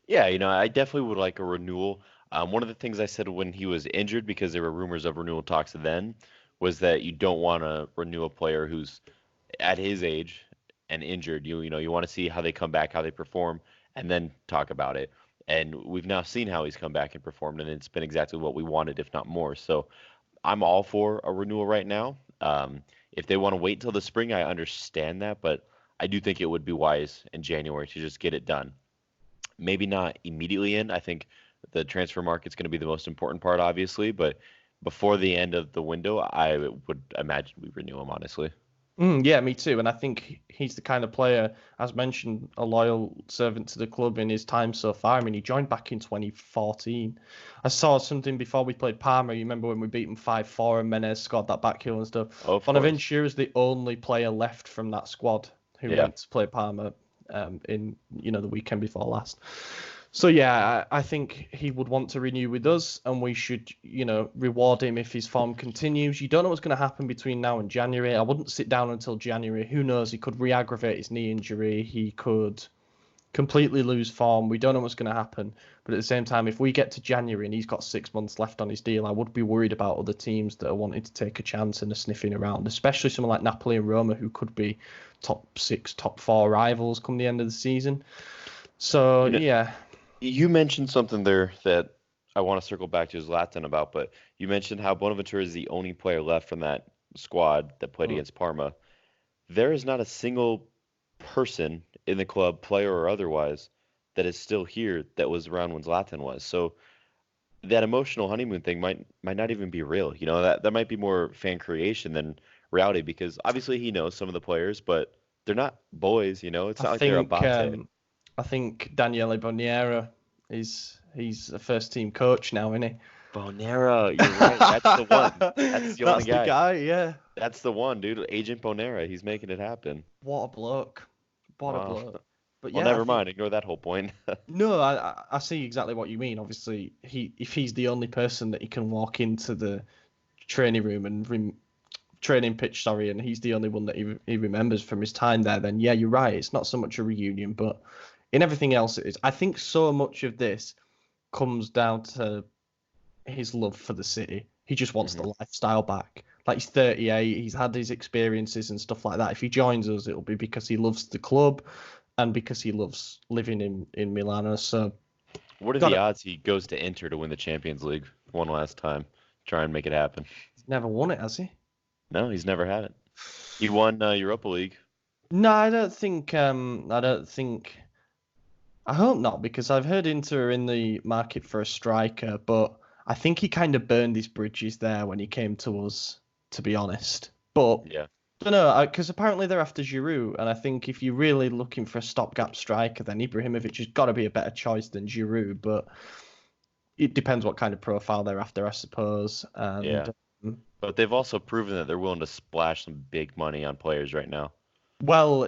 Yeah, I definitely would like a renewal. One of the things I said when he was injured, because there were rumors of renewal talks then, was that you don't want to renew a player who's at his age and injured. You want to see how they come back, how they perform, and then talk about it. And we've now seen how he's come back and performed, and it's been exactly what we wanted, if not more. So I'm all for a renewal right now. If they want to wait till the spring, I understand that, but I do think it would be wise in January to just get it done. Maybe not immediately in. I think the transfer market's going to be the most important part, obviously, but before the end of the window, I would imagine we renew him, honestly. Yeah, me too. And I think he's the kind of player, as mentioned, a loyal servant to the club in his time so far. I mean, he joined back in 2014. I saw something before we played Parma. You remember when we beat them 5-4 and Menez scored that back heel and stuff? Bonaventura is the only player left from that squad who went to play Parma in the weekend before last. So yeah, I think he would want to renew with us, and we should, reward him if his form continues. You don't know what's going to happen between now and January. I wouldn't sit down until January. Who knows? He could re-aggravate his knee injury. He could completely lose form. We don't know what's going to happen. But at the same time, if we get to January and he's got 6 months left on his deal, I would be worried about other teams that are wanting to take a chance and are sniffing around, especially someone like Napoli and Roma, who could be top 6, top 4 rivals come the end of the season. So, yeah. You mentioned something there that I want to circle back to Zlatan about, but you mentioned how Bonaventura is the only player left from that squad that played against Parma. There is not a single person in the club, player or otherwise, that is still here that was around when Zlatan was. So that emotional honeymoon thing might not even be real. That might be more fan creation than reality, because obviously he knows some of the players, but they're not boys. It's not like they're Abate. I think Daniele Bonera he's a first team coach now, isn't he? Bonera, you're right. That's the one. That's the only guy. That's the guy, yeah. That's the one, dude. Agent Bonera. He's making it happen. What a bloke. What a bloke. But well, never mind. Ignore that whole point. No, I see exactly what you mean. Obviously, if he's the only person that he can walk into the training room and training pitch, and he's the only one that he remembers from his time there, then yeah, you're right. It's not so much a reunion, but in everything else it is. I think so much of this comes down to his love for the city. He just wants the lifestyle back. Like, he's 38, he's had his experiences and stuff like that. If he joins us, it'll be because he loves the club and because he loves living in Milano. So, what are the odds he goes to Inter to win the Champions League one last time? Try and make it happen. He's never won it, has he? No, he's never had it. He won Europa League. No, I don't think. I hope not, because I've heard Inter are in the market for a striker, but I think he kind of burned his bridges there when he came to us, to be honest. But yeah, I don't know, because apparently they're after Giroud, and I think if you're really looking for a stopgap striker, then Ibrahimovic has got to be a better choice than Giroud. But it depends what kind of profile they're after, I suppose. And, yeah. But they've also proven that they're willing to splash some big money on players right now. Well,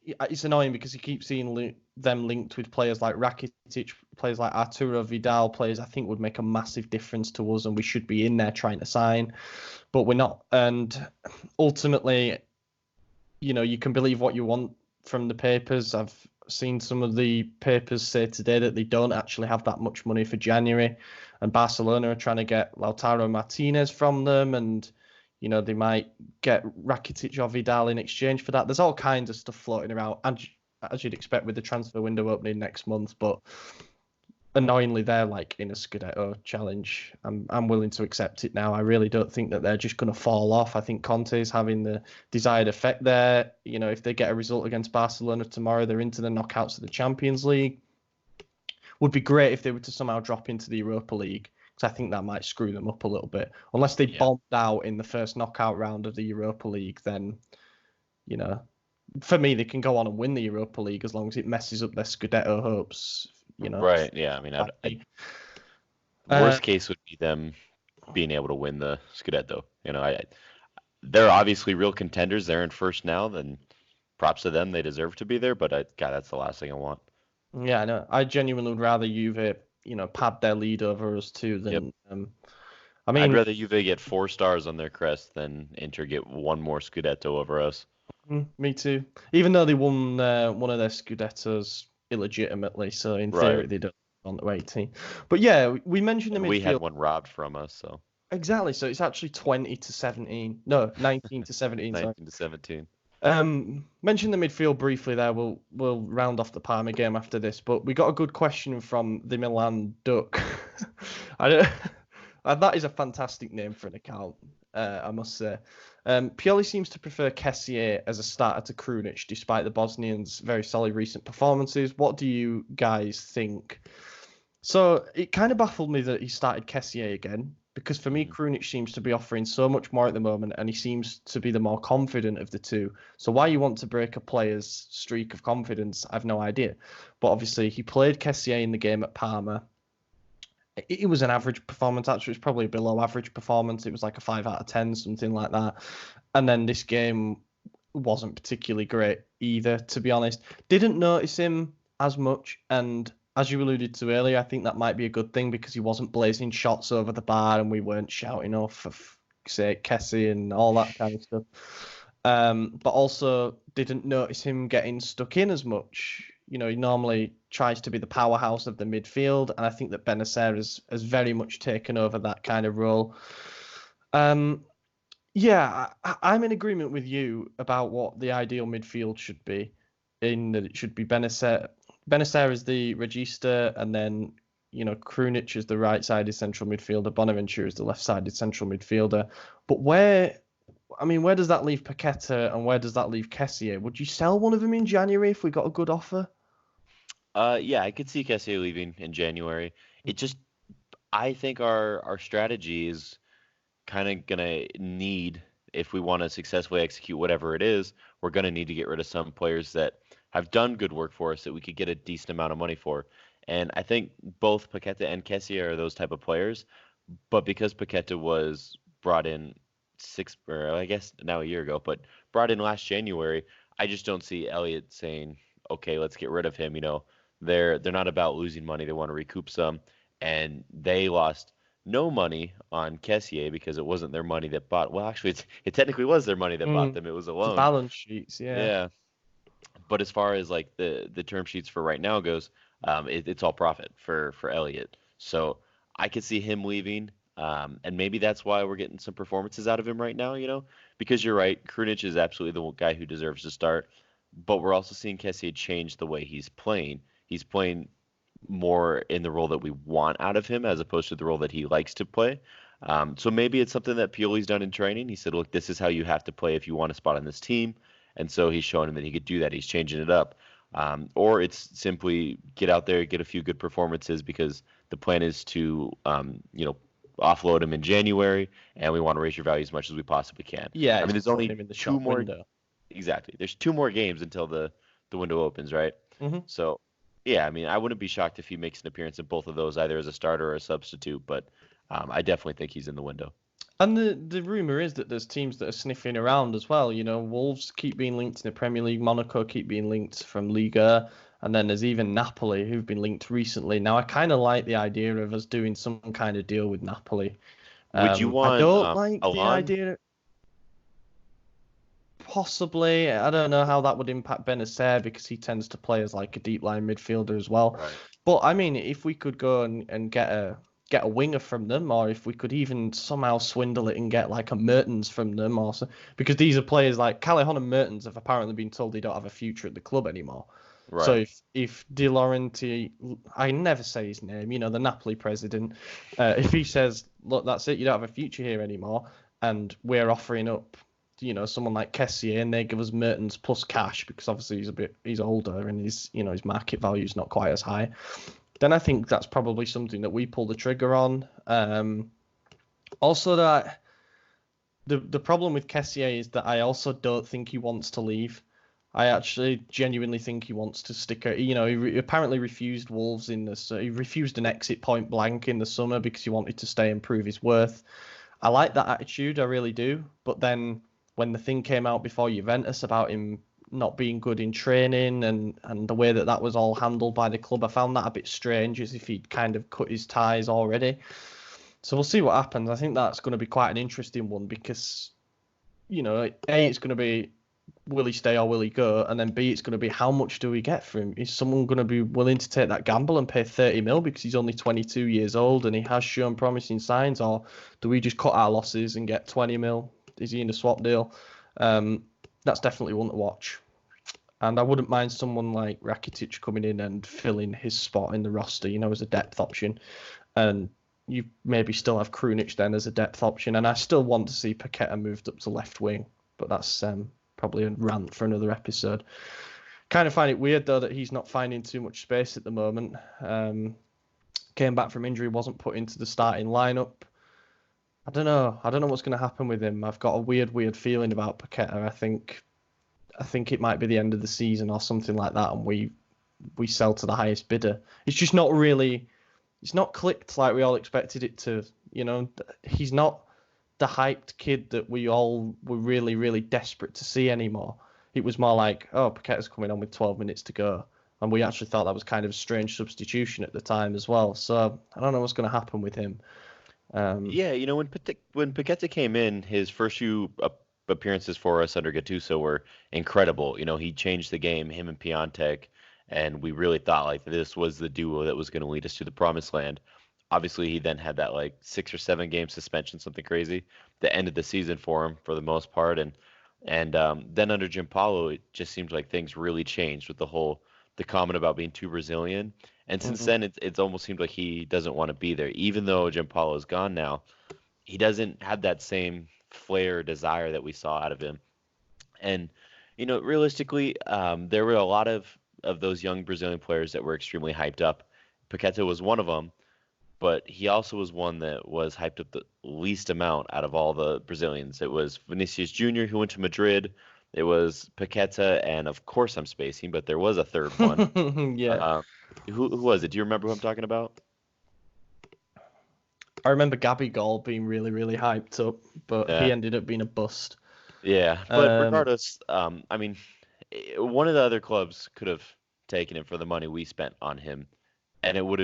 it's annoying because you keep seeing them linked with players like Rakitic, players like Arturo Vidal, players I think would make a massive difference to us, and we should be in there trying to sign, but we're not. And ultimately, you can believe what you want from the papers. I've seen some of the papers say today that they don't actually have that much money for January, and Barcelona are trying to get Lautaro Martinez from them, and they might get Rakitic or Vidal in exchange for that. There's all kinds of stuff floating around, and as you'd expect with the transfer window opening next month. But annoyingly, they're like in a Scudetto challenge. I'm willing to accept it now. I really don't think that they're just going to fall off. I think Conte is having the desired effect there. If they get a result against Barcelona tomorrow, they're into the knockouts of the Champions League. Would be great if they were to somehow drop into the Europa League, because I think that might screw them up a little bit. Unless they bombed out in the first knockout round of the Europa League, then, for me, they can go on and win the Europa League as long as it messes up their Scudetto hopes. Right? Yeah. I mean, worst case would be them being able to win the Scudetto. They're obviously real contenders. They're in first now. Then props to them. They deserve to be there. But God, that's the last thing I want. Yeah, I know. I genuinely would rather Juve, pad their lead over us too than. I'd rather Juve get 4 stars on their crest than Inter get one more Scudetto over us. Me too. Even though they won one of their Scudettos illegitimately, so in theory they don't on to 18. But yeah, we mentioned the midfield. We had one robbed from us, so. Exactly. So it's actually 20-17. No, 19-17. 19-17. Mention the midfield briefly there. We'll round off the Parma game after this, but we got a good question from the Milan Duck. That is a fantastic name for an account, I must say. Pioli seems to prefer Kessié as a starter to Krunic, despite the Bosnians' very solid recent performances. What do you guys think? So it kind of baffled me that he started Kessié again, because for me, Krunic seems to be offering so much more at the moment, and he seems to be the more confident of the two. So why you want to break a player's streak of confidence, I've no idea. But obviously, he played Kessié in the game at Parma. It was an average performance, actually. It was probably a below average performance. It was like a 5 out of 10, something like that. And then this game wasn't particularly great either, to be honest. Didn't notice him as much, and as you alluded to earlier, I think that might be a good thing because he wasn't blazing shots over the bar and we weren't shouting off for say Kessie and all that kind of stuff. But also didn't notice him getting stuck in as much. He normally tries to be the powerhouse of the midfield, and I think that Benacer has very much taken over that kind of role. Yeah, I'm in agreement with you about what the ideal midfield should be, in that it should be Benacer. Benacer is the regista, and then Krunic is the right-sided central midfielder. Bonaventura is the left-sided central midfielder. But where does that leave Paqueta and where does that leave Kessié? Would you sell one of them in January if we got a good offer? Yeah, I could see Kessié leaving in January. I think our strategy is kind of gonna need, if we want to successfully execute whatever it is, we're gonna need to get rid of some players that have done good work for us that we could get a decent amount of money for. And I think both Paqueta and Kessié are those type of players. But because Paqueta was brought in I guess now a year ago, but brought in last January, I just don't see Elliott saying, okay, let's get rid of him. They're not about losing money. They want to recoup some. And they lost no money on Kessié because it wasn't their money that bought. Well, actually, it technically was their money that bought them. It was a loan. The balance sheets, yeah. Yeah. But as far as like the term sheets for right now goes, it's all profit for Elliott. So I could see him leaving. And maybe that's why we're getting some performances out of him right now, because you're right. Krunic is absolutely the guy who deserves to start. But we're also seeing Kessié change the way he's playing. He's playing more in the role that we want out of him as opposed to the role that he likes to play. So maybe it's something that Pioli's done in training. He said, look, this is how you have to play if you want a spot on this team. And so he's showing him that he could do that. He's changing it up. Or it's simply get out there, get a few good performances because the plan is to, offload him in January, and we want to raise your value as much as we possibly can. Yeah, there's only him in the two more. Window. Exactly. There's 2 more games until the window opens, right? Mm-hmm. So, yeah, I wouldn't be shocked if he makes an appearance in both of those, either as a starter or a substitute. But I definitely think he's in the window. And the rumor is that there's teams that are sniffing around as well. Wolves keep being linked in the Premier League, Monaco keep being linked from Liga, and then there's even Napoli who've been linked recently. Now, I kind of like the idea of us doing some kind of deal with Napoli. Would you want I don't like Alon? the idea. Possibly. I don't know how that would impact Benacer because he tends to play as like a deep line midfielder as well. Right. But if we could go and get a winger from them, or if we could even somehow swindle it and get like a Mertens from them, because these are players like Callejon and Mertens have apparently been told they don't have a future at the club anymore. Right. So if De Laurentiis, I never say his name, the Napoli president, if he says, look, that's it, you don't have a future here anymore, and we're offering up, someone like Kessié, and they give us Mertens plus cash because obviously he's older and his market value is not quite as high, then I think that's probably something that we pull the trigger on. Also, that the problem with Kessié is that I also don't think he wants to leave. I actually genuinely think he wants to stick out. He apparently refused Wolves he refused an exit point blank in the summer because he wanted to stay and prove his worth. I like that attitude, I really do. But then when the thing came out before Juventus about him not being good in training and the way that was all handled by the club, I found that a bit strange, as if he'd kind of cut his ties already. So we'll see what happens. I think that's going to be quite an interesting one because, A, it's going to be, will he stay or will he go? And then B, it's going to be, how much do we get for him? Is someone going to be willing to take that gamble and pay 30 mil because he's only 22 years old and he has shown promising signs? Or do we just cut our losses and get 20 mil? Is he in a swap deal? That's definitely one to watch. And I wouldn't mind someone like Rakitic coming in and filling his spot in the roster, as a depth option. And you maybe still have Krunic then as a depth option. And I still want to see Paqueta moved up to left wing. But that's probably a rant for another episode. Kind of find it weird, though, that he's not finding too much space at the moment. Came back from injury, wasn't put into the starting lineup. I don't know what's going to happen with him. I've got a weird feeling about Paqueta. I think it might be the end of the season or something like that, and we sell to the highest bidder. It's just not really, it's not clicked like we all expected it to. He's not the hyped kid that we all were really, really desperate to see anymore. It was more like, oh, Paqueta's coming on with 12 minutes to go. And we actually thought that was kind of a strange substitution at the time as well. So I don't know what's going to happen with him. Yeah, when Paqueta came in, his first few appearances for us under Gattuso were incredible. He changed the game, him and Piontek, and we really thought like this was the duo that was going to lead us to the promised land. Obviously, he then had that like 6 or 7 game suspension, something crazy, the end of the season for him for the most part, and then under Giampaolo, it just seemed like things really changed with the comment about being too Brazilian. And since then, it's almost seemed like he doesn't want to be there. Even though Giampaolo is gone now, he doesn't have that same flair or desire that we saw out of him. And, realistically, there were a lot of those young Brazilian players that were extremely hyped up. Paqueta was one of them, but he also was one that was hyped up the least amount out of all the Brazilians. It was Vinicius Jr., who went to Madrid. It was Paqueta, and of course I'm spacing, but there was a third one. Yeah. Who was it? Do you remember who I'm talking about? I remember Gabigol being really, really hyped up, but he ended up being a bust. Yeah, but regardless, I mean, one of the other clubs could have taken him for the money we spent on him, and it would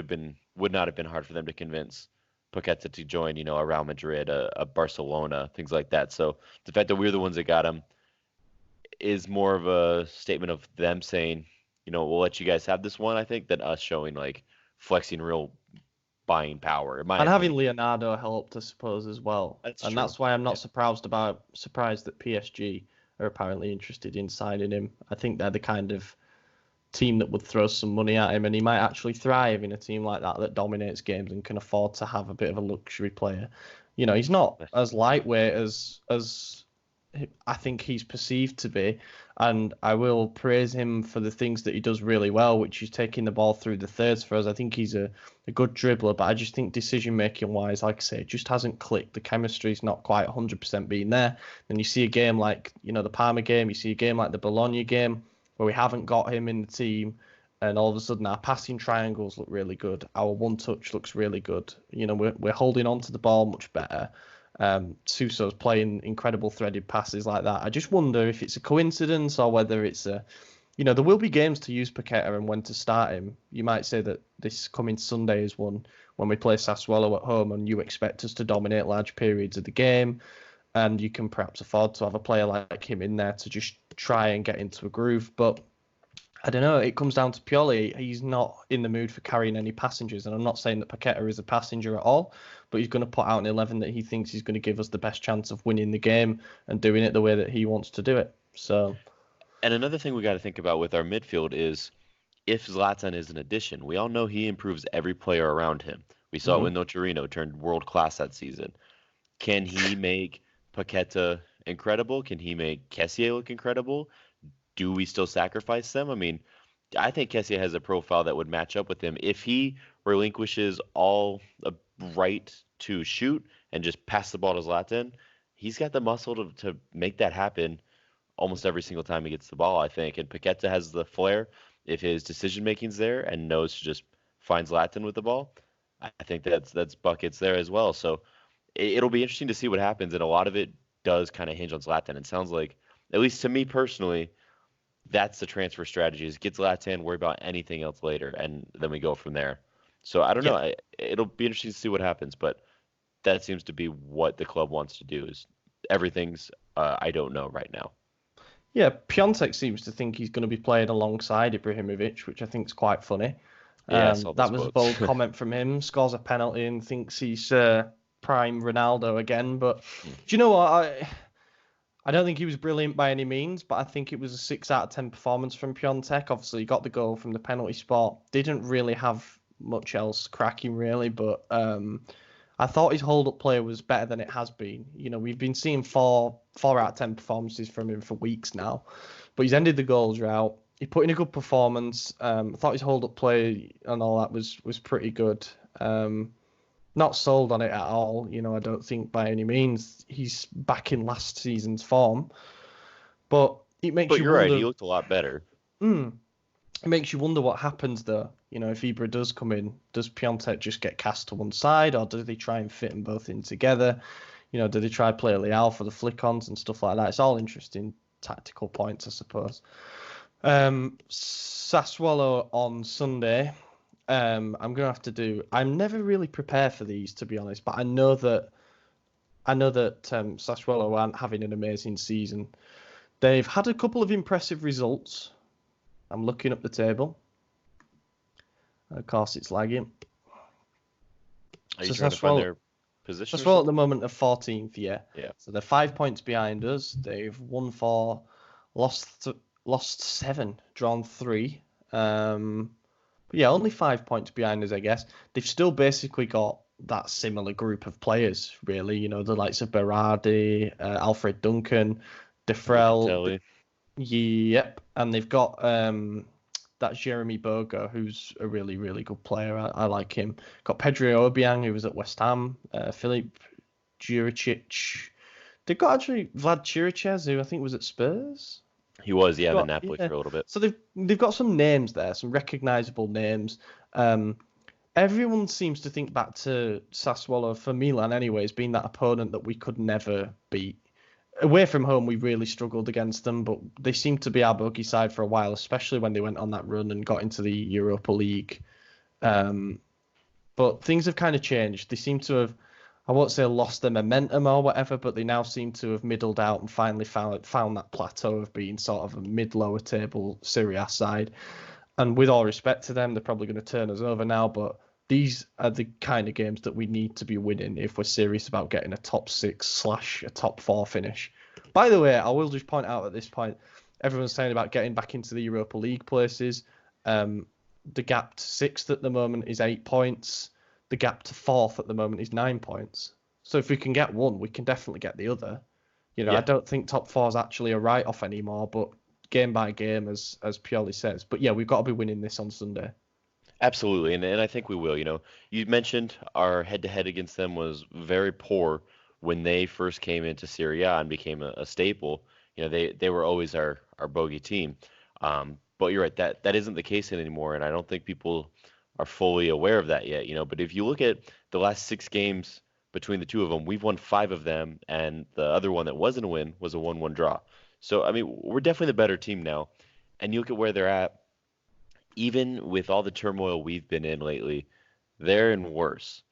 not have been hard for them to convince Paqueta to join, a Real Madrid, a Barcelona, things like that. So the fact that we're the ones that got him is more of a statement of them saying, we'll let you guys have this one, I think, than us showing like flexing real buying power. And having Leonardo helped, I suppose, as well. That's why I'm not surprised that PSG are apparently interested in signing him. I think they're the kind of team that would throw some money at him, and he might actually thrive in a team like that dominates games and can afford to have a bit of a luxury player. He's not as lightweight as I think he's perceived to be, and I will praise him for the things that he does really well, which is taking the ball through the thirds for us. I think he's a good dribbler, but I just think decision-making wise, like I say, it just hasn't clicked. The chemistry's not quite 100% being there. Then you see a game like, the Parma game, you see a game like the Bologna game, where we haven't got him in the team, and all of a sudden our passing triangles look really good. Our one-touch looks really good. We're holding on to the ball much better. Suso's playing incredible threaded passes like that. I just wonder if it's a coincidence or whether it's there will be games to use Paqueta and when to start him. You might say that this coming Sunday is one when we play Sassuolo at home and you expect us to dominate large periods of the game, and you can perhaps afford to have a player like him in there to just try and get into a groove. But I don't know, it comes down to Pioli. He's not in the mood for carrying any passengers, and I'm not saying that Paqueta is a passenger at all, but he's going to put out an 11 that he thinks is going to give us the best chance of winning the game and doing it the way that he wants to do it. So, and another thing we got to think about with our midfield is if Zlatan is an addition. We all know he improves every player around him. We saw it when Nocerino turned world class that season. Can he make Paqueta incredible? Can he make Kessie look incredible? Do we still sacrifice them? I mean, I think Kessie has a profile that would match up with him. If he relinquishes all right to shoot and just pass the ball to Zlatan, he's got the muscle to make that happen almost every single time he gets the ball, I think. And Paqueta has the flair. If his decision-making's there and knows to just find Zlatan with the ball, I think that's buckets there as well. So it'll be interesting to see what happens, and a lot of it does kind of hinge on Zlatan. It sounds like, at least to me personally, that's the transfer strategy, is get Zlatan, worry about anything else later, and then we go from there. So I don't know. It'll be interesting to see what happens, but that seems to be what the club wants to do, is everything's I don't know right now. Yeah, Piontek seems to think he's going to be playing alongside Ibrahimovic, which I think is quite funny. Yeah, that was a bold comment from him. Scores a penalty and thinks he's prime Ronaldo again. But do you know what? I don't think he was brilliant by any means, but I think it was a 6 out of 10 performance from Piontek. Obviously, he got the goal from the penalty spot. Didn't really have much else cracking, really, but I thought his hold-up play was better than it has been. We've been seeing 4 out of 10 performances from him for weeks now, but he's ended the goals route. He put in a good performance. I thought his hold-up play and all that was pretty good. Not sold on it at all. I don't think by any means he's back in last season's form. But it makes you wonder. But you're right, he looked a lot better. It makes you wonder what happens, though. If Ibra does come in, does Piontek just get cast to one side, or do they try and fit them both in together? Do they try play Leal for the flick-ons and stuff like that? It's all interesting tactical points, I suppose. Sassuolo on Sunday. I'm gonna have to do. I'm never really prepared for these, to be honest, but I know that Sassuolo aren't having an amazing season. They've had a couple of impressive results. I'm looking up the table. Of course, it's lagging. Are you trying to find their position? Sassuolo at the moment are 14th, yeah. Yeah. So they're 5 points behind us. They've won 4, lost 7, drawn 3. But yeah, only 5 points behind us, I guess. They've still basically got that similar group of players, really. You know, the likes of Berardi, Alfred Duncan, Defrel. Yep. And they've got that Jeremy Boga, who's a really, really good player. I like him. Got Pedro Obiang, who was at West Ham. Filip Juricic. They've got actually Vlad Chiriches, who I think was at Spurs. He was, yeah, in Napoli for a little bit. So they've got some names there, some recognisable names. Everyone seems to think back to Sassuolo for Milan anyways, being that opponent that we could never beat. Away from home, we really struggled against them, but they seemed to be our bogey side for a while, especially when they went on that run and got into the Europa League. But things have kind of changed. They seem to have, I won't say lost their momentum or whatever, but they now seem to have middled out and finally found that plateau of being sort of a mid-lower table Serie A side. And with all respect to them, they're probably going to turn us over now, but these are the kind of games that we need to be winning if we're serious about getting a top 6 / a top 4 finish. By the way, I will just point out at this point, everyone's saying about getting back into the Europa League places. The gap to 6th at the moment is 8 points. The gap to 4th at the moment is 9 points. So if we can get one, we can definitely get the other. You know, yeah. I don't think top 4 is actually a write-off anymore, but game by game, as Pioli says. But yeah, we've got to be winning this on Sunday. Absolutely, and I think we will. You know, you mentioned our head-to-head against them was very poor when they first came into Serie A and became a staple. You know, they were always our bogey team. But you're right, that isn't the case anymore, and I don't think people are fully aware of that yet. You know, but if you look at the last 6 games between the two of them, we've won 5 of them, and the other one that wasn't a win was a 1-1 draw. So I mean, we're definitely the better team now, and you look at where they're at. Even with all the turmoil we've been in lately, they're in worse.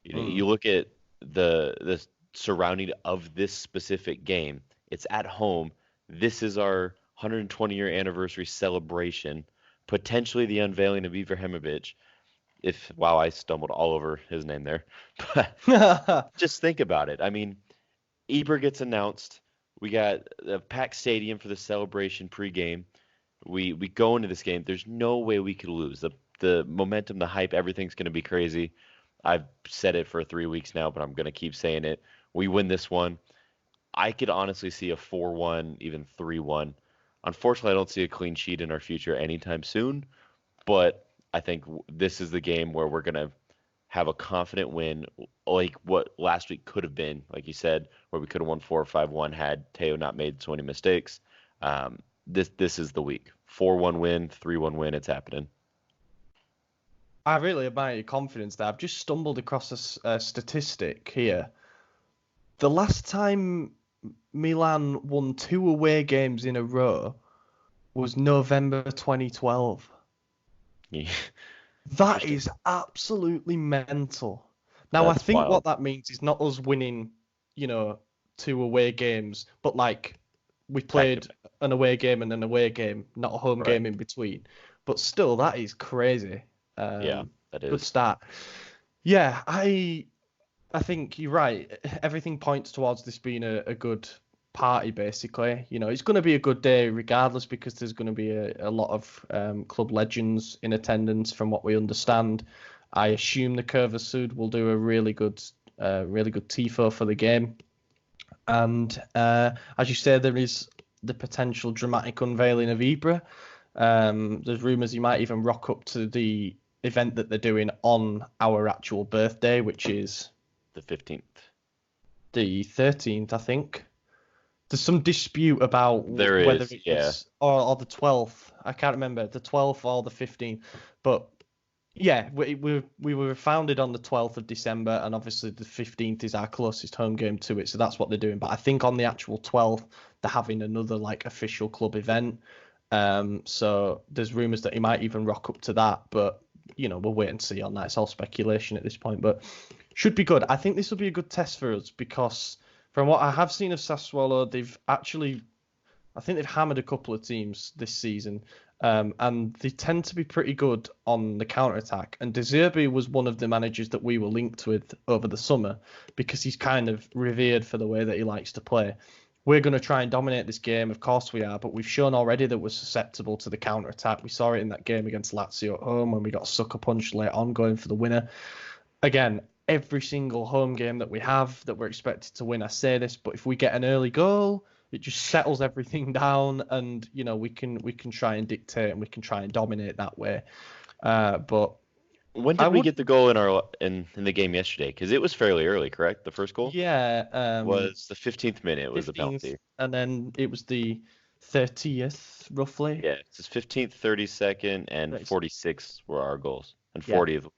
You know, you look at the surrounding of this specific game. It's at home. This is our 120-year anniversary celebration, potentially the unveiling of Ibrahimovic. Wow, I stumbled all over his name there. But just think about it. I mean, Ibra gets announced. We got a packed stadium for the celebration pregame. We go into this game. There's no way we could lose. The momentum, the hype, everything's going to be crazy. I've said it for 3 weeks now, but I'm going to keep saying it. We win this one. I could honestly see a 4-1, even 3-1. Unfortunately, I don't see a clean sheet in our future anytime soon, but I think this is the game where we're going to have a confident win, like what last week could have been, like you said, where we could have won 4 or 5-1 had Teo not made so many mistakes. This is the week. 4-1 win, 3-1 win. It's happening. I really admire your confidence there. I've just stumbled across a statistic here. The last time Milan won 2 away games in a row was November 2012. Yeah. That is absolutely mental. Now, I think wild. What that means is not us winning, 2 away games, but like we played an away game and an away game, not a home game in between. But still, that is crazy. Yeah, that is. Good start. Yeah, I think you're right. Everything points towards this being a good party, basically. It's going to be a good day regardless because there's going to be a lot of club legends in attendance from what we understand. I assume the Curva Sud will do a really good tifo for the game. And as you say, there is the potential dramatic unveiling of Ibra. There's rumours he might even rock up to the event that they're doing on our actual birthday, which is the 15th. The 13th, I think. There's some dispute about whether it's or the 12th. I can't remember, the 12th or the 15th. But yeah, we were founded on the 12th of December, and obviously the 15th is our closest home game to it, so that's what they're doing. But I think on the actual 12th, they're having another official club event. So there's rumours that he might even rock up to that, but we'll wait and see on that. It's all speculation at this point, but should be good. I think this will be a good test for us because from what I have seen of Sassuolo, I think they've hammered a couple of teams this season, and they tend to be pretty good on the counter-attack. And De Zerbi was one of the managers that we were linked with over the summer because he's kind of revered for the way that he likes to play. We're going to try and dominate this game, of course we are, but we've shown already that we're susceptible to the counter-attack. We saw it in that game against Lazio at home when we got sucker punched late on going for the winner. Again, every single home game that we have that we're expected to win, I say this, but if we get an early goal, it just settles everything down, and we can try and dictate and we can try and dominate that way. But when did we get the goal in the game yesterday? Because it was fairly early, correct? The first goal. Yeah, was the 15th minute. Was the penalty, and then it was the 30th roughly. Yeah, it's 15th, 32nd, and 46th were our goals, and 40th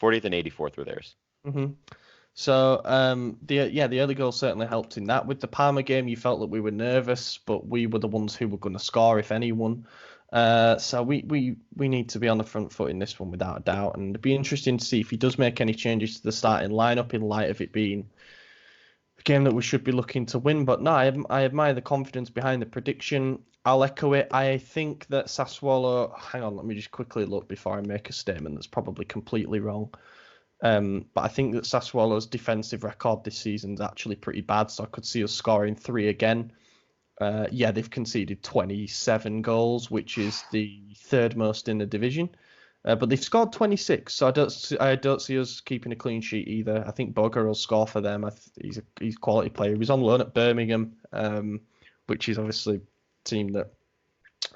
and 84th were theirs. Mm-hmm. So the early goal certainly helped in that. With the Parma game, you felt that we were nervous, but we were the ones who were going to score, if anyone. So we need to be on the front foot in this one without a doubt, and it'd be interesting to see if he does make any changes to the starting lineup in light of it being a game that we should be looking to win. But no, I admire the confidence behind the prediction. I'll echo it. I think that Sassuolo. Hang on, let me just quickly look before I make a statement that's probably completely wrong. But I think that Sassuolo's defensive record this season is actually pretty bad, so I could see us scoring 3 again. They've conceded 27 goals, which is the third most in the division. But they've scored 26, so I don't see us keeping a clean sheet either. I think Boga will score for them. He's a quality player. He was on loan at Birmingham, which is obviously a team that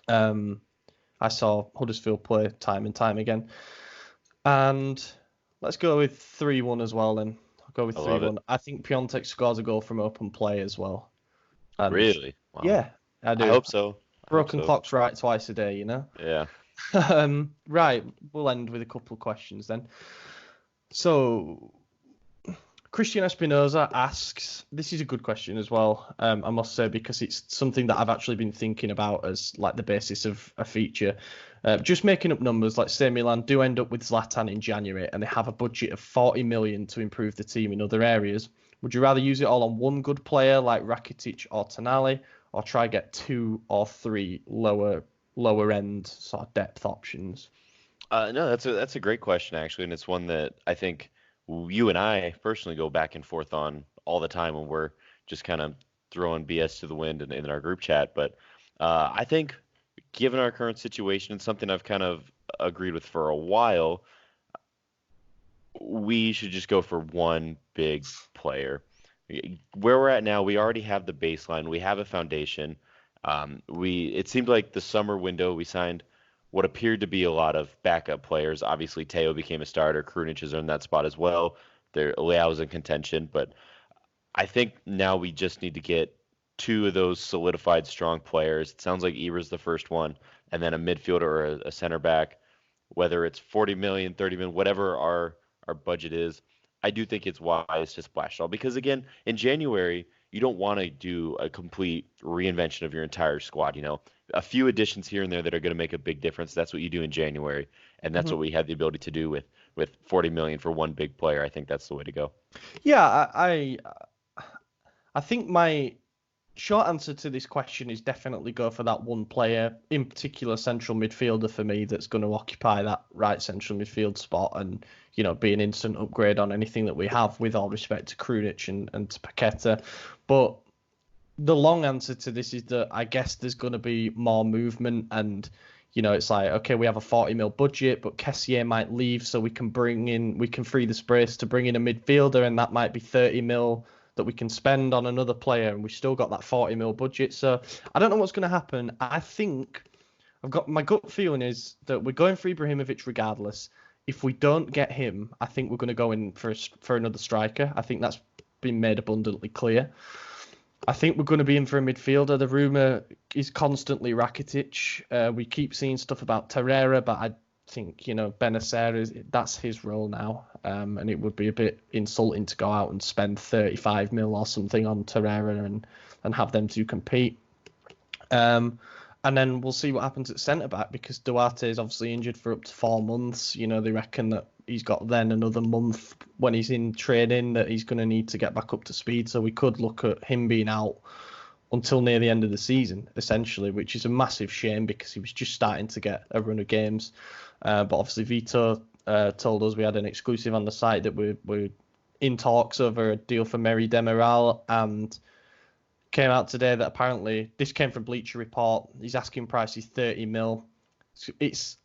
I saw Huddersfield play time and time again. And let's go with 3-1 as well then. I'll go with 3-1. I think Piontek scores a goal from open play as well. And really? Wow. Yeah, I do. I hope so. Broken clock's right twice a day, Yeah. Right, we'll end with a couple of questions then. So, Christian Espinoza asks, this is a good question as well, I must say, because it's something that I've actually been thinking about as like the basis of a feature. Just making up numbers, let's say Milan do end up with Zlatan in January and they have a budget of 40 million to improve the team in other areas. Would you rather use it all on one good player like Rakitic or Tonali, or try get 2 or 3 lower end sort of depth options? No, that's a great question actually, and it's one that I think you and I personally go back and forth on all the time when we're just kind of throwing BS to the wind in our group chat. But I think given our current situation, and something I've kind of agreed with for a while, we should just go for one big player. Where we're at now, we already have the baseline. We have a foundation. It seemed like the summer window we signed what appeared to be a lot of backup players. Obviously, Teo became a starter. Krunic is in that spot as well. Leao's in contention. But I think now we just need to get 2 of those solidified strong players. It sounds like Ibra's the first one, and then a midfielder or a center back, whether it's 40 million, 30 million, whatever our budget is. I do think it's wise to splash it all because, again, in January, you don't want to do a complete reinvention of your entire squad. A few additions here and there that are going to make a big difference. That's what you do in January, and that's what we had the ability to do with 40 million for one big player. I think that's the way to go. Yeah, I think my short answer to this question is definitely go for that one player, in particular central midfielder for me, that's going to occupy that right central midfield spot and, be an instant upgrade on anything that we have, with all respect to Krunic and to Paqueta. But the long answer to this is that I guess there's going to be more movement, and it's like, okay, we have a 40 mil budget, but Kessié might leave, so we can free the space to bring in a midfielder, and that might be 30 mil that we can spend on another player, and we still got that 40 mil budget. So I don't know what's going to happen. I think my gut feeling is that we're going for Ibrahimovic regardless. If we don't get him, I think we're going to go in for another striker. I think that's been made abundantly clear. I think we're going to be in for a midfielder. The rumour is constantly Rakitic. We keep seeing stuff about Torreira, but I think, Benacer, that's his role now. And it would be a bit insulting to go out and spend 35 mil or something on Torreira and have them to compete. And then we'll see what happens at centre-back, because Duarte is obviously injured for up to 4 months. You know, they reckon that he's got then another month when he's in training that he's going to need to get back up to speed. So we could look at him being out until near the end of the season, essentially, which is a massive shame because he was just starting to get a run of games. But obviously Vito told us, we had an exclusive on the site, that we're in talks over a deal for Merry Demiral, and came out today that apparently, this came from Bleacher Report, his asking price is 30 mil. It's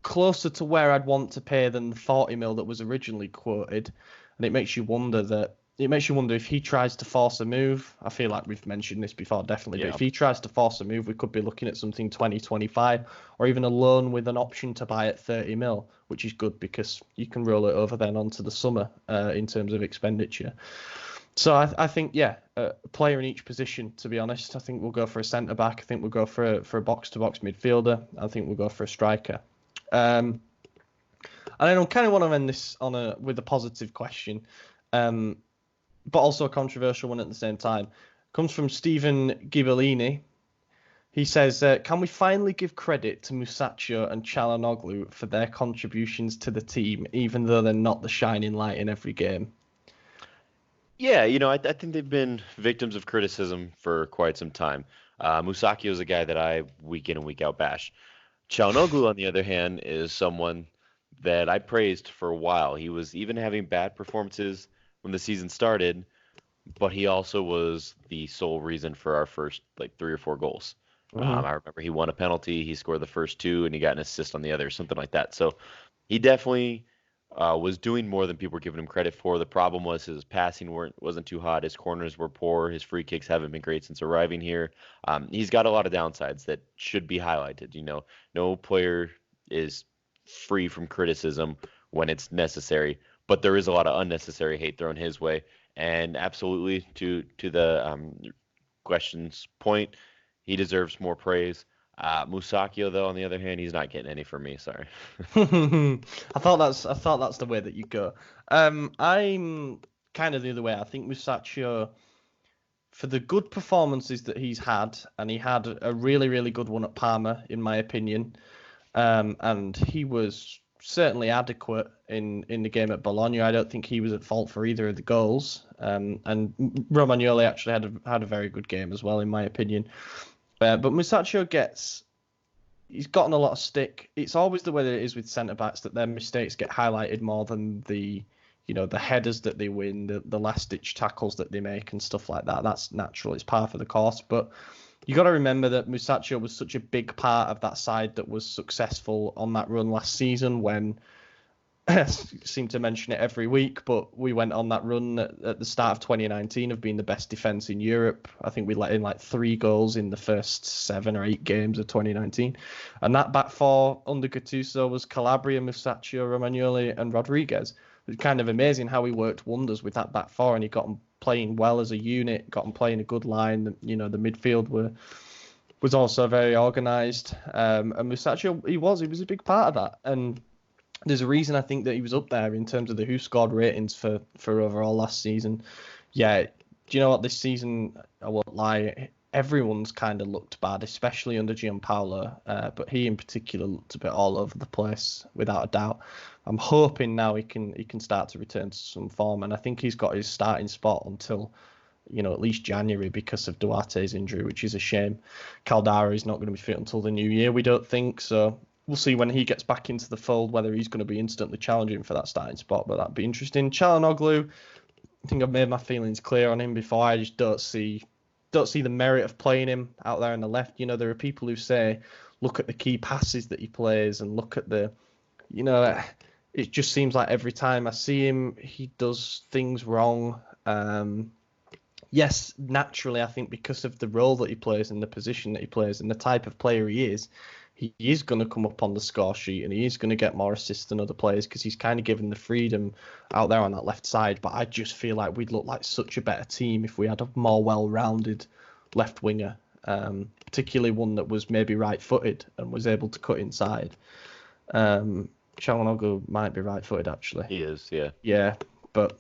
closer to where I'd want to pay than the 40 mil that was originally quoted, and it makes you wonder if he tries to force a move. I feel like we've mentioned this before, definitely, but if he tries to force a move, we could be looking at something 2025, or even a loan with an option to buy at 30 mil, which is good because you can roll it over then onto the summer in terms of expenditure. So I think, a player in each position, to be honest. I think we'll go for a centre-back. I think we'll go for a box-to-box midfielder. I think we'll go for a striker. And I don't kind of want to end this with a positive question, but also a controversial one at the same time. It comes from Stephen Ghibellini. He says, can we finally give credit to Musacchio and Çalhanoğlu for their contributions to the team, even though they're not the shining light in every game? Yeah, I think they've been victims of criticism for quite some time. Musacchio is a guy that I week in and week out bash. Çalhanoğlu, on the other hand, is someone that I praised for a while. He was even having bad performances when the season started, but he also was the sole reason for our first 3 or 4 goals. I remember he won a penalty, he scored the first 2, and he got an assist on the other, something like that. So he definitely was doing more than people were giving him credit for. The problem was his passing wasn't too hot. His corners were poor. His free kicks haven't been great since arriving here. He's got a lot of downsides that should be highlighted. No player is free from criticism when it's necessary, but there is a lot of unnecessary hate thrown his way. And absolutely, to the question's point, he deserves more praise. Musacchio, though, on the other hand, he's not getting any from me. Sorry. I thought that's the way that you go. I'm kind of the other way. I think Musacchio, for the good performances that he's had, and he had a really, really good one at Parma, in my opinion, and he was certainly adequate in the game at Bologna. I don't think he was at fault for either of the goals. And Romagnoli actually had a very good game as well, in my opinion. But Musacchio he's gotten a lot of stick. It's always the way that it is with centre-backs, that their mistakes get highlighted more than the headers that they win, the last-ditch tackles that they make and stuff like that. That's natural. It's par for the course. But you got to remember that Musacchio was such a big part of that side that was successful on that run last season when, I seem to mention it every week, but we went on that run at the start of 2019 of being the best defence in Europe. I think we let in 3 goals in the first 7 or 8 games of 2019. And that back 4 under Gattuso was Calabria, Musacchio, Romagnoli and Rodriguez. It was kind of amazing how he worked wonders with that back 4, and he got them playing well as a unit, got them playing a good line. The midfield was also very organised. And Musacchio, he was a big part of that. And there's a reason I think that he was up there in terms of the who scored ratings for overall last season. Yeah, do you know what? This season, I won't lie, everyone's kind of looked bad, especially under Gianpaolo. But he in particular looked a bit all over the place, without a doubt. I'm hoping now he can start to return to some form, and I think he's got his starting spot until at least January because of Duarte's injury, which is a shame. Caldara is not going to be fit until the new year, we don't think. So we'll see when he gets back into the fold whether he's going to be instantly challenging for that starting spot, but that'd be interesting. Çalhanoğlu, I think I've made my feelings clear on him before. I just don't see the merit of playing him out there on the left. There are people who say, look at the key passes that he plays and look at the, it just seems like every time I see him, he does things wrong. Yes, naturally, I think because of the role that he plays and the position that he plays and the type of player he is going to come up on the score sheet and he is going to get more assists than other players because he's kind of given the freedom out there on that left side. But I just feel like we'd look like such a better team if we had a more well-rounded left winger, particularly one that was maybe right-footed and was able to cut inside. Çalhanoğlu might be right-footed, actually. He is, yeah. Yeah, but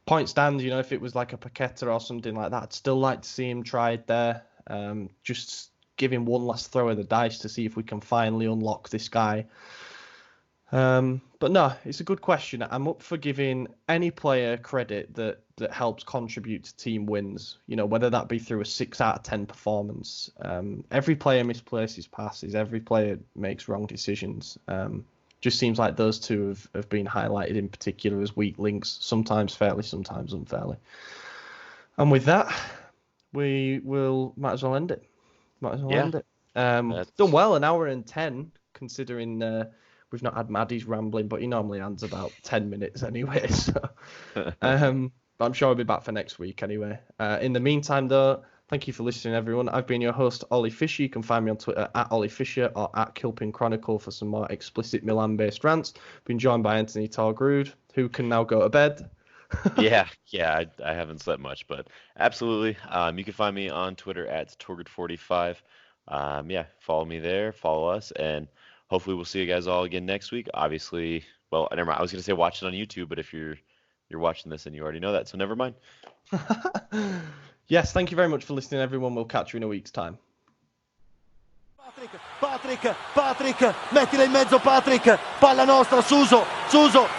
point stands, if it was like a Paqueta or something like that, I'd still like to see him tried there. Just giving one last throw of the dice to see if we can finally unlock this guy. But no, it's a good question. I'm up for giving any player credit that helps contribute to team wins, whether that be through a 6 out of 10 performance. Every player misplaces passes, every player makes wrong decisions. Just seems like those two have been highlighted in particular as weak links, sometimes fairly, sometimes unfairly. And with that, we might as well end it. Done well, an hour and 10, considering we've not had Maddie's rambling, but he normally ends about 10 minutes anyway. So, I'm sure I'll be back for next week anyway. In the meantime, though, thank you for listening, everyone. I've been your host, Ollie Fisher. You can find me on Twitter at Ollie Fisher or at Kilpin Chronicle for some more explicit Milan-based rants. Been joined by Anthony Torgrude, who can now go to bed. Yeah, I haven't slept much, but absolutely. You can find me on Twitter at Torgrude45. Follow me there, follow us, and hopefully we'll see you guys all again next week. Obviously, well, never mind. I was going to say watch it on YouTube, but if you're watching this and you already know that, so never mind. Yes, thank you very much for listening, everyone. We'll catch you in a week's time. Patrick, mettila in mezzo Patrick, palla nostra, Suso,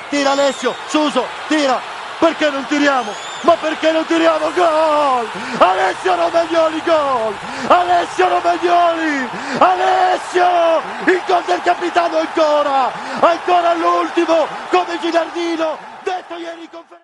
tira Alessio, Suso, tira, perché non tiriamo? Ma perché non tiriamo? Gol! Alessio Romagnoli, gol! Alessio Romagnoli! Alessio! Il gol del capitano ancora all'ultimo, come Gilardino, detto ieri in conferenza.